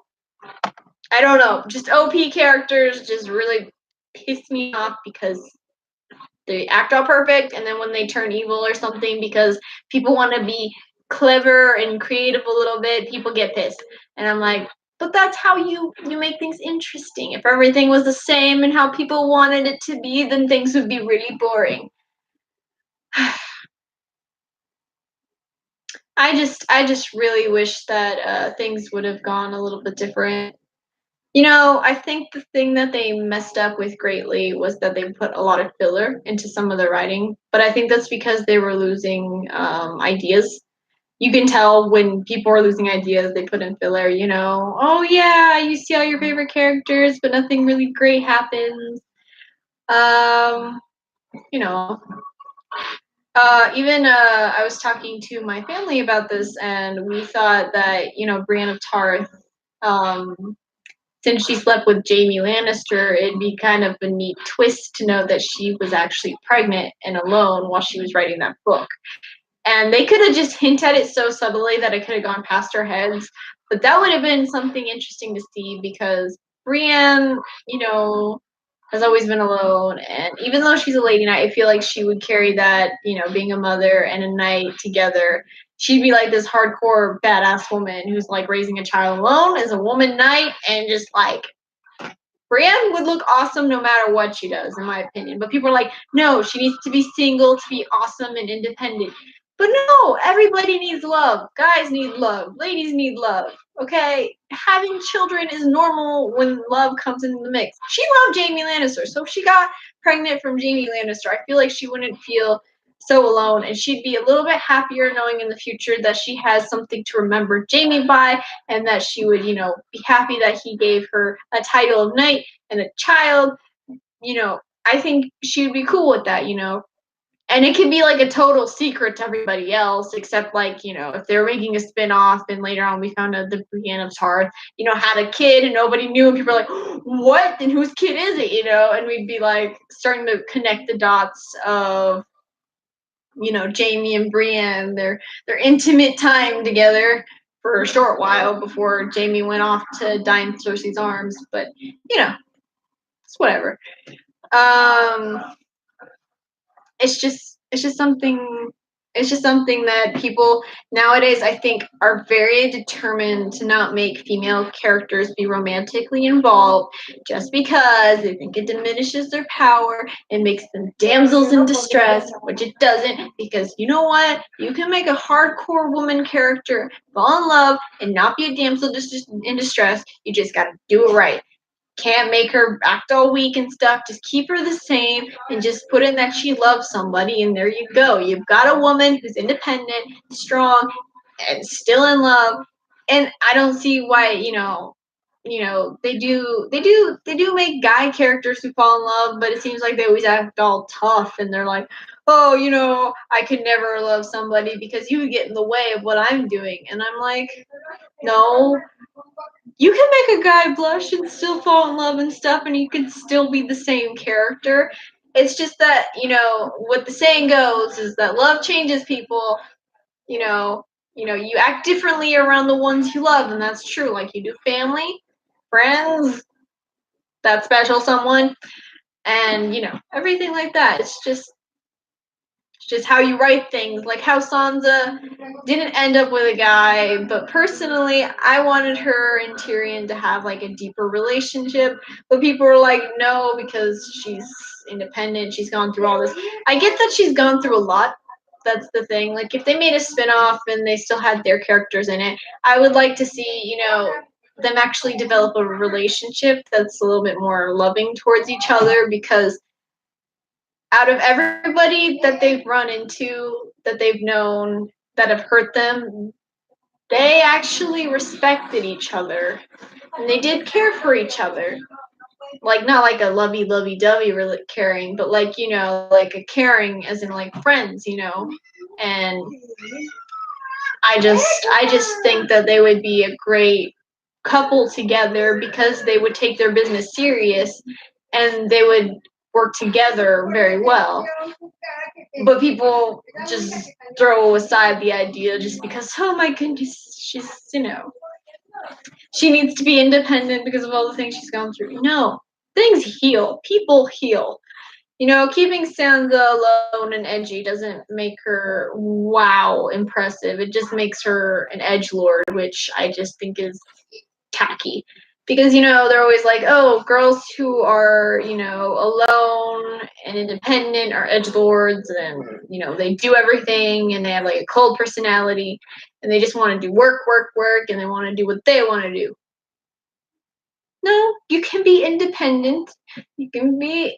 I don't know, just OP characters just really piss me off because they act all perfect, and then when they turn evil or something because people want to be clever and creative a little bit, people get pissed. And I'm like, but that's how you make things interesting. If everything was the same and how people wanted it to be, then things would be really boring. I just really wish that things would have gone a little bit different. You know, I think the thing that they messed up with greatly was that they put a lot of filler into some of the writing, but I think that's because they were losing ideas. You can tell when people are losing ideas, they put in filler, you know, oh yeah, you see all your favorite characters, but nothing really great happens. Um, you know, even I was talking to my family about this, and we thought that, you know, Brienne of Tarth, um, since she slept with Jaime Lannister, it'd be kind of a neat twist to know that she was actually pregnant and alone while she was writing that book. And they could have just hinted at it so subtly that it could have gone past our heads. But that would have been something interesting to see because Brienne, you know, has always been alone. And even though she's a lady knight, I feel like she would carry that, you know, being a mother and a knight together. She'd be like this hardcore badass woman who's like raising a child alone as a woman knight, and just like Brienne would look awesome no matter what she does, in my opinion. But people are like, no, she needs to be single to be awesome and independent. But no, everybody needs love. Guys need love. Ladies need love. Okay? Having children is normal when love comes into the mix. She loved Jaime Lannister, so if she got pregnant from Jaime Lannister, I feel like she wouldn't feel so alone, and she'd be a little bit happier knowing in the future that she has something to remember Jaime by, and that she would, you know, be happy that he gave her a title of knight and a child. You know, I think she would be cool with that, you know. And it could be like a total secret to everybody else, except like, you know, if they're making a spin-off and later on we found out that Brienne of Tarth, you know, had a kid and nobody knew, and people are like, what? Then whose kid is it? You know, and we'd be like starting to connect the dots of, you know, Jaime and Brienne, their intimate time together for a short while before Jaime went off to die in Cersei's arms. But you know, it's whatever. Um, it's just something. It's just something that people nowadays, I think, are very determined to not make female characters be romantically involved just because they think it diminishes their power and makes them damsels in distress, which it doesn't, because you know what? You can make a hardcore woman character fall in love and not be a damsel in distress. You just gotta do it right. Can't make her act all weak and stuff. Just keep her the same and just put in that she loves somebody, and there you go. You've got a woman who's independent, strong, and still in love. And I don't see why, they do make guy characters who fall in love, but it seems like they always act all tough and they're like, oh, I could never love somebody because you would get in the way of what I'm doing. And I'm like, no, you can make a guy blush and still fall in love and stuff, and you can still be the same character. It's just that, what the saying goes is that love changes people. You act differently around the ones you love, and that's true. Like you do family, friends, that special someone, and everything like that. It's just how you write things, like how Sansa didn't end up with a guy, but personally, I wanted her and Tyrion to have like a deeper relationship. But people were like, no, because she's independent, she's gone through all this. I get that she's gone through a lot. That's the thing. Like, if they made a spin-off and they still had their characters in it, I would like to see, them actually develop a relationship that's a little bit more loving towards each other, because out of everybody that they've run into, that they've known, that have hurt them, they actually respected each other and they did care for each other. Like, not like a lovey dovey really caring, but like, like a caring as in like friends. And I just think that they would be a great couple together because they would take their business serious and they would work together very well. But people just throw aside the idea just because, oh my goodness, she needs to be independent because of all the things she's gone through. No, things heal. People heal. Keeping Sansa alone and edgy doesn't make her wow impressive. It just makes her an edgelord, which I just think is tacky. Because they're always like, oh, girls who are alone and independent are edgelords, and they do everything and they have like a cold personality and they just want to do work, work, work, and they want to do what they want to do. No, you can be independent. You can be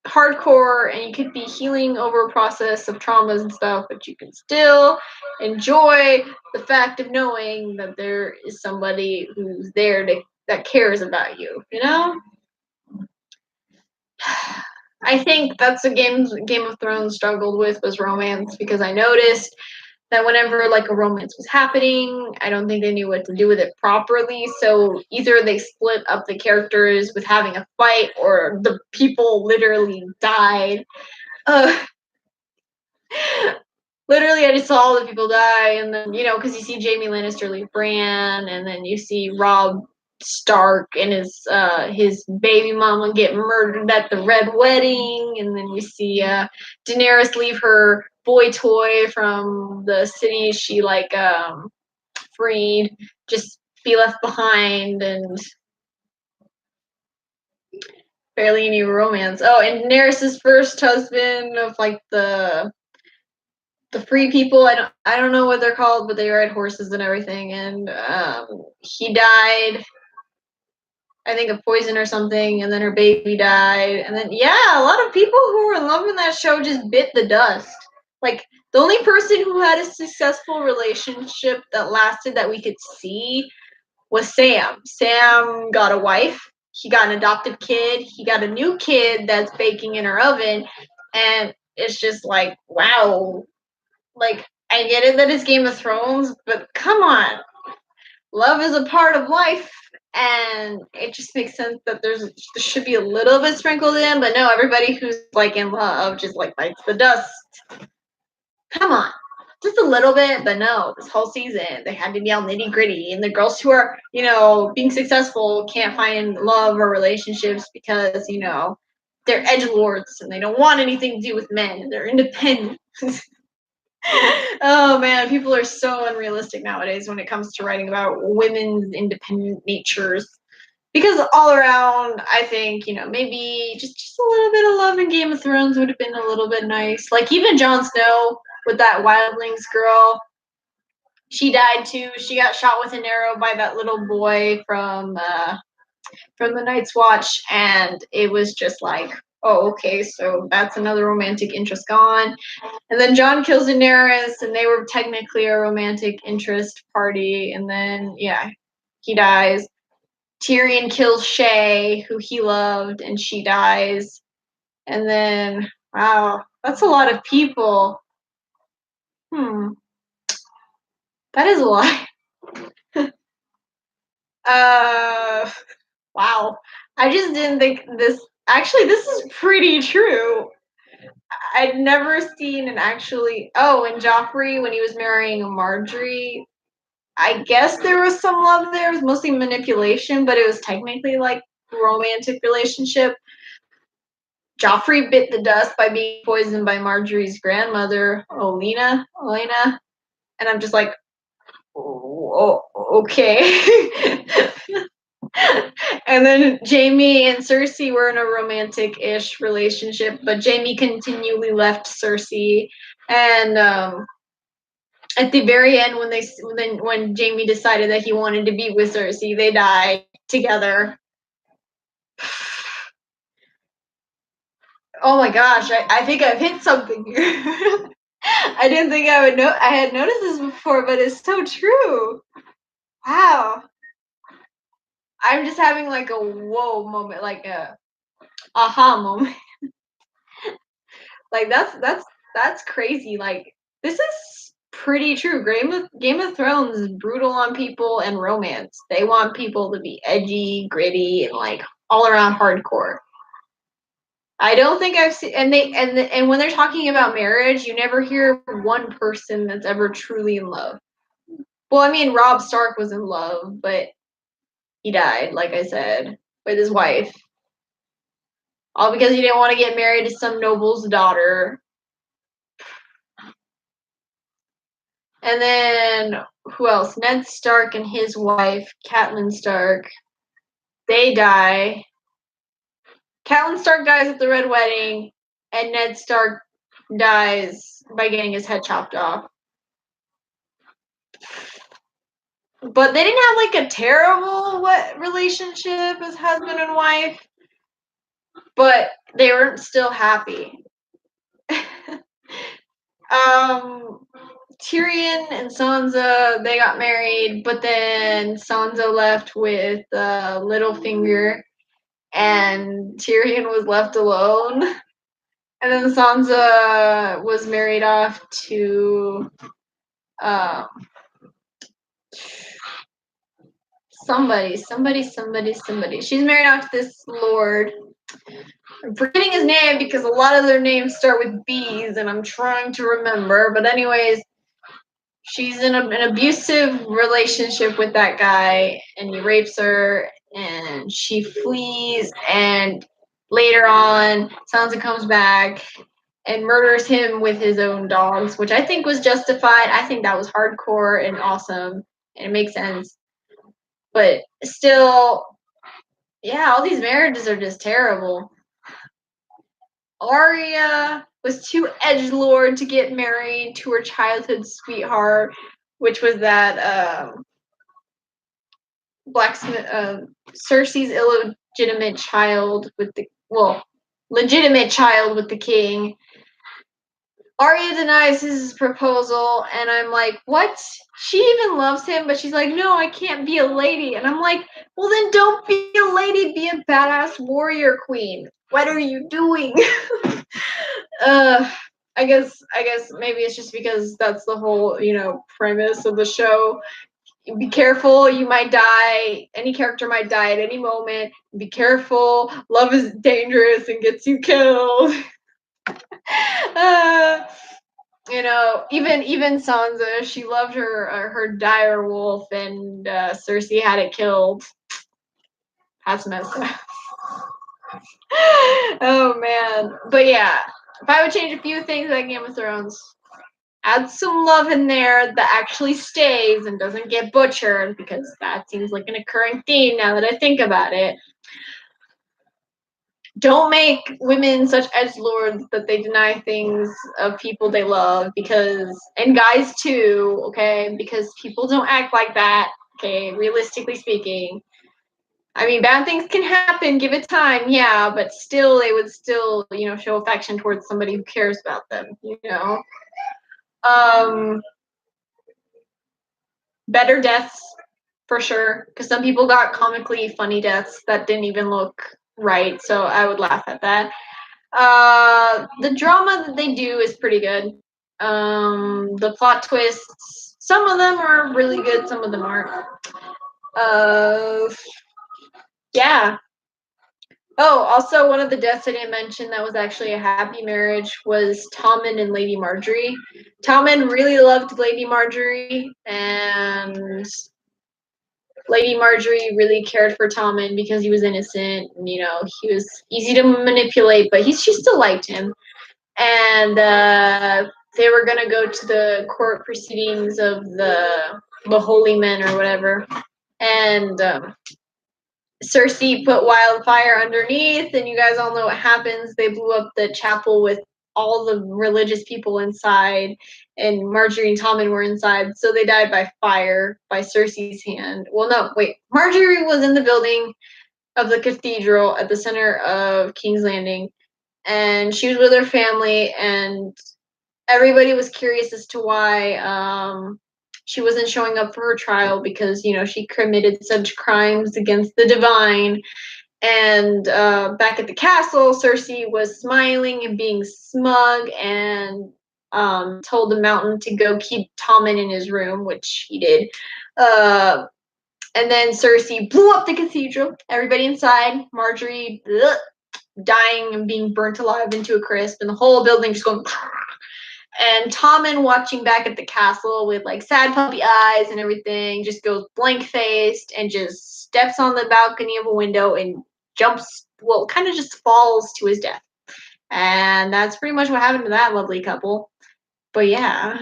hardcore, and you could be healing over a process of traumas and stuff, but you can still enjoy the fact of knowing that there is somebody who's there that cares about you. I think that's a Game of Thrones struggled with, was romance, because I noticed that whenever like a romance was happening, I don't think they knew what to do with it properly. So either they split up the characters with having a fight, or the people literally died. Uh, Literally, I just saw all the people die, and then because you see Jaime Lannister leave Bran, and then you see Robb Stark and his baby mama get murdered at the Red Wedding, and then we see Daenerys leave her boy toy from the city she freed, just be left behind, and barely any romance. Oh, and Daenerys' first husband of like the free people. I don't know what they're called, but they ride horses and everything. And he died, I think, of poison or something. And then her baby died. And then a lot of people who were in love in that show just bit the dust. Like, the only person who had a successful relationship that lasted that we could see was Sam. Sam got a wife. He got an adopted kid. He got a new kid that's baking in her oven. And it's just like, wow. Like, I get it that it's Game of Thrones, but come on. Love is a part of life, and it just makes sense that there should be a little bit sprinkled in, but no, everybody who's like in love just like bites the dust. Come on. Just a little bit, but no, this whole season they had to be all nitty gritty, and the girls who are, being successful can't find love or relationships because, they're edgelords and they don't want anything to do with men. They're independent. Oh man, people are so unrealistic nowadays when it comes to writing about women's independent natures. Because all around, I think, maybe just a little bit of love in Game of Thrones would have been a little bit nice. Like even Jon Snow with that Wildlings girl, she died too. She got shot with an arrow by that little boy from the Night's Watch, and it was just like, oh, okay, so that's another romantic interest gone. And then Jon kills Daenerys, and they were technically a romantic interest party, and then yeah, he dies. Tyrion kills Shay, who he loved, and she dies. And then, wow, that's a lot of people. That is a lot. Wow. I just didn't think this. Actually, this is pretty true. I'd never seen an actually. Oh, and Joffrey, when he was marrying Marjorie, I guess there was some love there. It was mostly manipulation, but it was technically like a romantic relationship. Joffrey bit the dust by being poisoned by Marjorie's grandmother, Olenna, and I'm just like, oh, okay. And then Jaime and Cersei were in a romantic-ish relationship, but Jaime continually left Cersei, and at the very end, when Jaime decided that he wanted to be with Cersei, they died together. Oh my gosh, I think I've hit something here. I didn't think I would know. I had noticed this before, but it's so true. Wow. I'm just having like a whoa moment, like a aha moment. Like that's crazy. Like this is pretty true. Game of Thrones is brutal on people and romance. They want people to be edgy, gritty, and like all around hardcore. I don't think I've seen, and when they're talking about marriage, you never hear one person that's ever truly in love. Well, I mean, Robb Stark was in love, but he died, like I said, with his wife, all because he didn't want to get married to some noble's daughter. And then who else? Ned Stark and his wife, Catelyn Stark. They die. Catelyn Stark dies at the Red Wedding, and Ned Stark dies by getting his head chopped off. But they didn't have like a terrible relationship as husband and wife, but they weren't still happy. Tyrion and Sansa, they got married, but then Sansa left with Littlefinger, and Tyrion was left alone. And then Sansa was married off to somebody. She's married off to this lord. I'm forgetting his name because a lot of their names start with B's, and I'm trying to remember. But anyways, she's in an abusive relationship with that guy, and he rapes her, and she flees, and later on, Sansa comes back and murders him with his own dogs, which I think was justified. I think that was hardcore and awesome, and it makes sense. But still, yeah, all these marriages are just terrible. Arya was too edgelord to get married to her childhood sweetheart, which was that blacksmith, Cersei's illegitimate child with the legitimate child with the king. Arya denies his proposal, and I'm like, what? She even loves him, but she's like, no, I can't be a lady. And I'm like, well, then don't be a lady, be a badass warrior queen. What are you doing? I guess maybe it's just because that's the whole, premise of the show. Be careful, you might die. Any character might die at any moment. Be careful. Love is dangerous and gets you killed. Even Sansa, she loved her dire wolf, and Cersei had it killed. That's messed up. Oh man. But yeah, if I would change a few things about Game of Thrones, add some love in there that actually stays and doesn't get butchered, because that seems like an occurring theme now that I think about it. Don't make women such edgelords that they deny things of people they love, because, and guys too, okay, because people don't act like that, okay, realistically speaking. I mean, bad things can happen, give it time, yeah, but still, they would still, show affection towards somebody who cares about them. Um, Better deaths, for sure, because some people got comically funny deaths that didn't even look right, so I would laugh at that. The drama that they do is pretty good. The plot twists, some of them are really good, some of them aren't. Uh, yeah. Oh, also one of the deaths I didn't mention that was actually a happy marriage was Tommen and Lady Marjorie. Tommen really loved Lady Marjorie, and Lady Marjorie really cared for Tommen because he was innocent. And, he was easy to manipulate, but she still liked him. And they were gonna go to the court proceedings of the holy men or whatever, and Cersei put wildfire underneath, and you guys all know what happens. They blew up the chapel with all the religious people inside, and Marjorie and Tommen were inside, so they died by fire by Cersei's hand. Well, no, wait. Marjorie was in the building of the cathedral at the center of King's Landing, and she was with her family, and everybody was curious as to why she wasn't showing up for her trial, because she committed such crimes against the divine. And back at the castle, Cersei was smiling and being smug, and told the mountain to go keep Tommen in his room, which he did. And then Cersei blew up the cathedral. Everybody inside, Marjorie dying and being burnt alive into a crisp, and the whole building just going. And Tommen, watching back at the castle with like sad puppy eyes and everything, just goes blank faced and just steps on the balcony of a window and jumps, well, kind of just falls to his death. And that's pretty much what happened to that lovely couple. But yeah.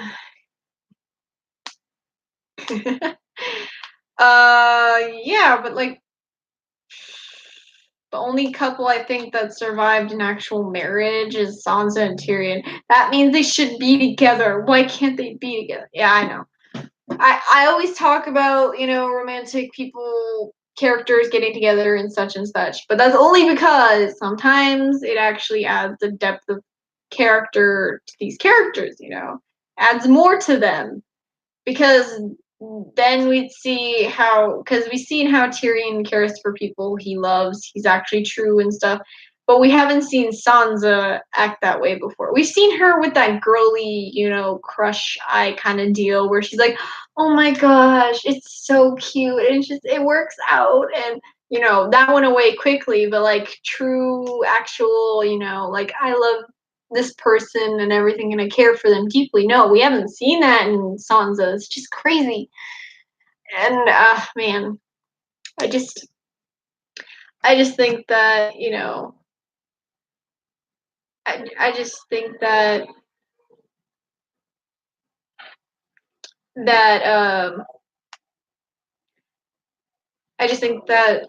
Yeah, but like the only couple I think that survived an actual marriage is Sansa and Tyrion. That means they should be together. Why can't they be together? Yeah, I know. I always talk about, romantic people, characters getting together and such, but that's only because sometimes it actually adds a depth of character to these characters, adds more to them, because then we'd see how, because we've seen how Tyrion cares for people he loves, he's actually true and stuff, but we haven't seen Sansa act that way before. We've seen her with that girly, crush eye kind of deal where she's like, oh my gosh, it's so cute, and it works out, and that went away quickly, but like true, actual, like I love this person and everything, and I care for them deeply. No, we haven't seen that in Sansa. It's just crazy. And man, I just I just think that, I just think that I just think that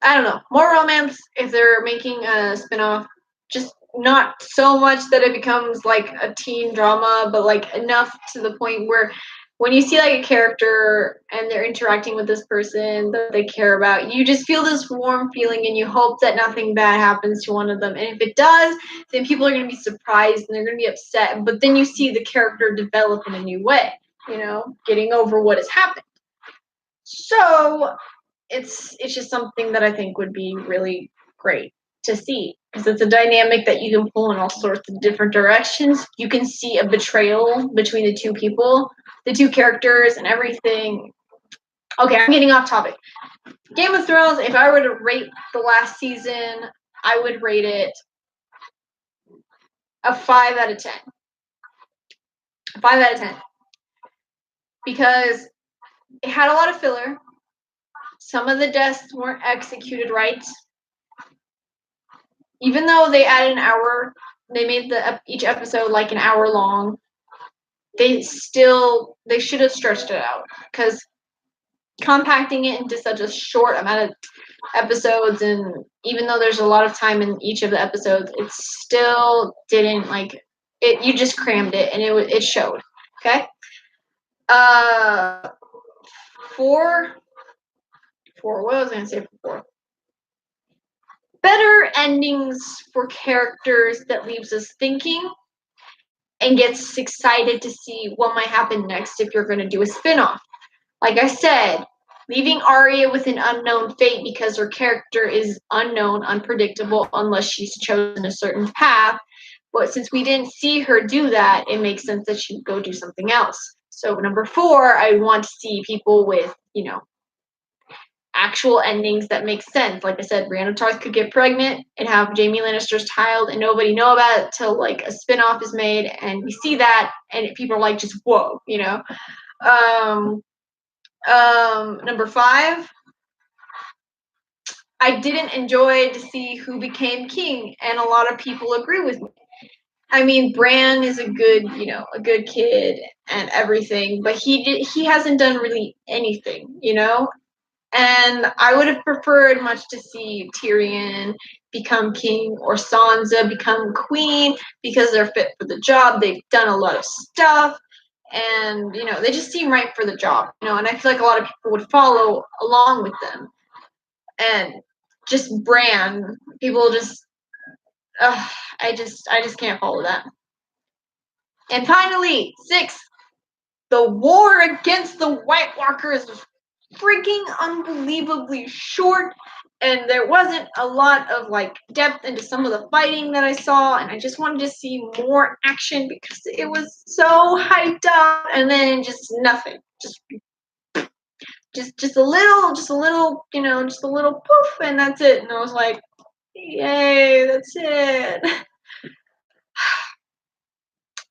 I don't know, more romance if they're making a spin-off, just not so much that it becomes like a teen drama, but like enough to the point where when you see like a character and they're interacting with this person that they care about, you just feel this warm feeling and you hope that nothing bad happens to one of them. And if it does, then people are going to be surprised and they're going to be upset. But then you see the character develop in a new way, getting over what has happened. So it's just something that I think would be really great to see, because it's a dynamic that you can pull in all sorts of different directions. You can see a betrayal between the two people, the two characters, and everything. Okay, I'm getting off topic. Game of Thrones, if I were to rate the last season, I would rate it a 5 out of 10. 5 out of 10. Because it had a lot of filler. Some of the deaths weren't executed right. Even though they added an hour, they made each episode like an hour long. They should have stretched it out, because compacting it into such a short amount of episodes, and even though there's a lot of time in each of the episodes, it still didn't like it. You just crammed it, and it showed. Okay. For what was I gonna say before? Better endings for characters that leaves us thinking and gets us excited to see what might happen next if you're going to do a spin-off. Like I said, leaving Arya with an unknown fate because her character is unknown, unpredictable, unless she's chosen a certain path. But since we didn't see her do that, it makes sense that she'd go do something else. So number 4, I want to see people with, actual endings that make sense. Like I said, Brienne of Tarth could get pregnant and have Jaime Lannister's child and nobody know about it till like a spin-off is made, and we see that and people are like, just whoa, Number 5, I didn't enjoy to see who became king, and a lot of people agree with me. I mean, Bran is a good kid and everything, but he hasn't done really anything, And I would have preferred much to see Tyrion become king or Sansa become queen, because they're fit for the job. They've done a lot of stuff, and they just seem right for the job. And I feel like a lot of people would follow along with them. And just Bran, people just, I just can't follow that. And finally, 6, the war against the White Walkers was freaking unbelievably short, and there wasn't a lot of like depth into some of the fighting that I saw, and I just wanted to see more action because it was so hyped up, and then just nothing. Just a little, just a little poof, and that's it. And I was like, yay, that's it.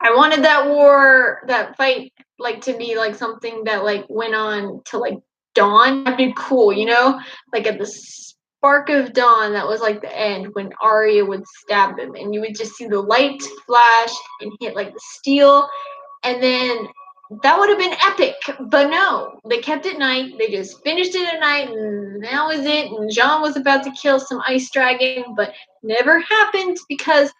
I wanted that fight, like, to be like something that like went on to like dawn. That'd be cool, like at the spark of dawn. That was like the end when Arya would stab him, and you would just see the light flash and hit like the steel, and then that would have been epic. But no, they kept it night. They just finished it at night, and that was it. And Jon was about to kill some ice dragon, but never happened because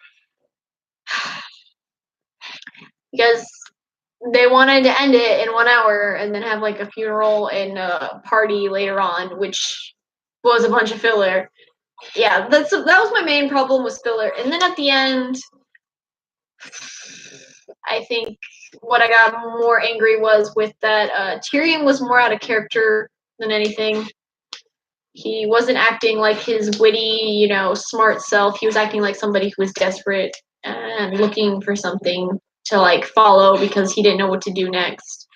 they wanted to end it in 1 hour and then have like a funeral and a party later on, which was a bunch of filler. Yeah, that was my main problem, was filler. And then at the end, I think what I got more angry was with that Tyrion was more out of character than anything. He wasn't acting like his witty, smart self. He was acting like somebody who was desperate and looking for something to like follow because he didn't know what to do next.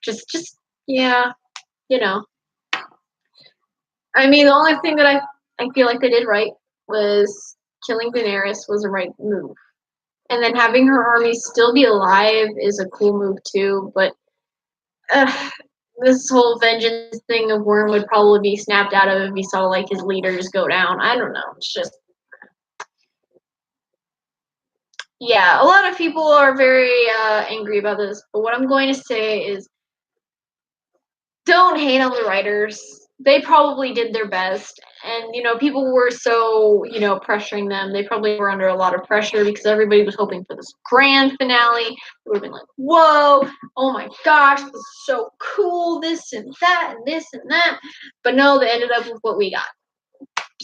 Just yeah, I mean, the only thing that I feel like they did right was killing Daenerys was a right move. And then having her army still be alive is a cool move too, but this whole vengeance thing of Worm would probably be snapped out of if he saw like his leaders go down. I don't know. It's just, yeah, a lot of people are very angry about this, but what I'm going to say is, don't hate on the writers. They probably did their best, and people were so pressuring them. They probably were under a lot of pressure because everybody was hoping for this grand finale. They would have been like, whoa, oh my gosh, this is so cool, this and that and this and that. But no, they ended up with what we got.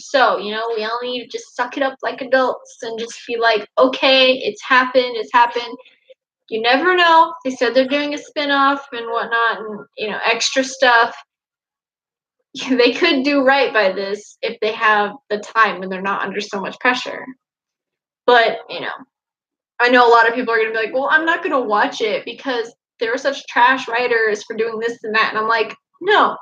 So we all need to just suck it up like adults and just be like, okay, it's happened. You never know. They said they're doing a spin-off and whatnot, and extra stuff. They could do right by this if they have the time and they're not under so much pressure. But I know a lot of people are gonna be like, well, I'm not gonna watch it because there were such trash writers for doing this and that. And I'm like, no.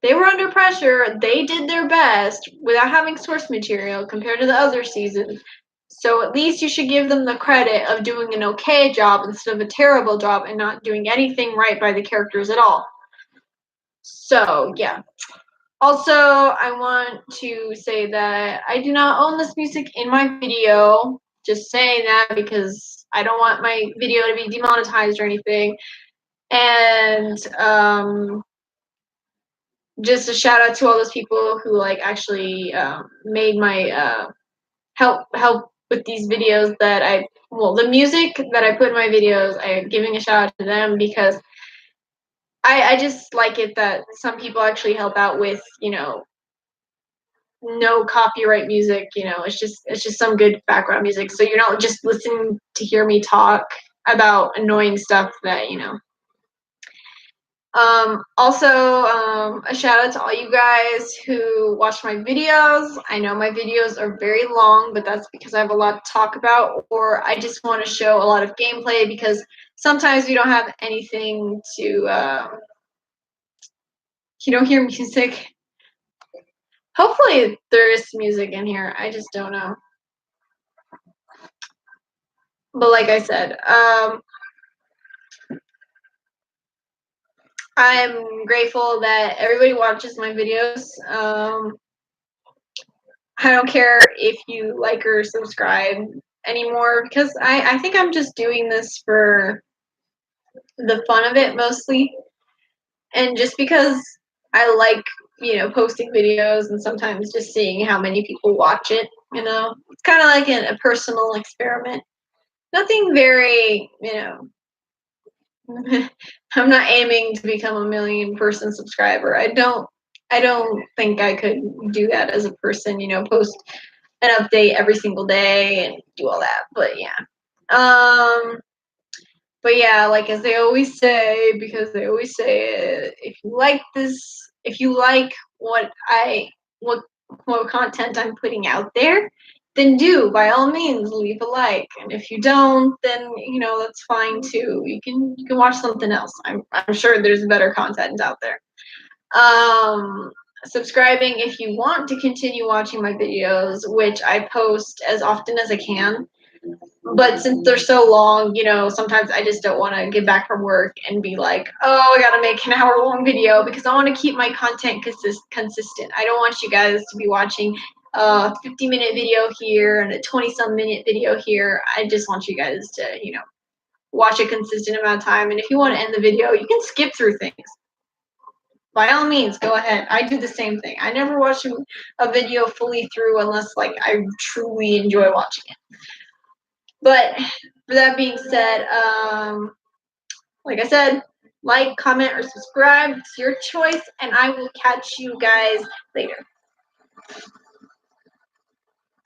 They were under pressure. They did their best without having source material compared to the other seasons. So at least you should give them the credit of doing an okay job instead of a terrible job and not doing anything right by the characters at all. So yeah. Also, I want to say that I do not own this music in my video. Just saying that because I don't want my video to be demonetized or anything. And just a shout out to all those people who like actually made my help with these videos that the music that I put in my videos. I'm giving a shout out to them because I just like it that some people actually help out with, no copyright music. It's just some good background music, so you're not just listening to hear me talk about annoying stuff that. Also, a shout out to all you guys who watch my videos. I know my videos are very long, but that's because I have a lot to talk about, or I just want to show a lot of gameplay because sometimes we don't have anything to, you don't hear music. Hopefully there is music in here. I just don't know. But like I said, I'm grateful that everybody watches my videos. I don't care if you like or subscribe anymore because I think I'm just doing this for the fun of it mostly. And just because I like, posting videos and sometimes just seeing how many people watch it, it's kind of like a personal experiment. Nothing very, I'm not aiming to become a million person subscriber. I don't think I could do that as a person, post an update every single day and do all that. But yeah. Um but yeah, like as they always say, because they always say it, if you like what what content I'm putting out there, then do by all means leave a like. And if you don't, then that's fine too. You can watch something else. I'm sure there's better content out there. Um Subscribing if you want to continue watching my videos, which I post as often as I can. But since they're so long, sometimes I just don't want to get back from work and be like, oh, I gotta make an hour-long video because I want to keep my content consistent. I don't want you guys to be watching a 50-minute video here and a 20-some minute video here. I just want you guys to, watch a consistent amount of time. And if you want to end the video, you can skip through things. By all means, go ahead. I do the same thing. I never watch a video fully through unless like I truly enjoy watching it. But for that being said, like I said, like, comment, or subscribe. It's your choice, and I will catch you guys later.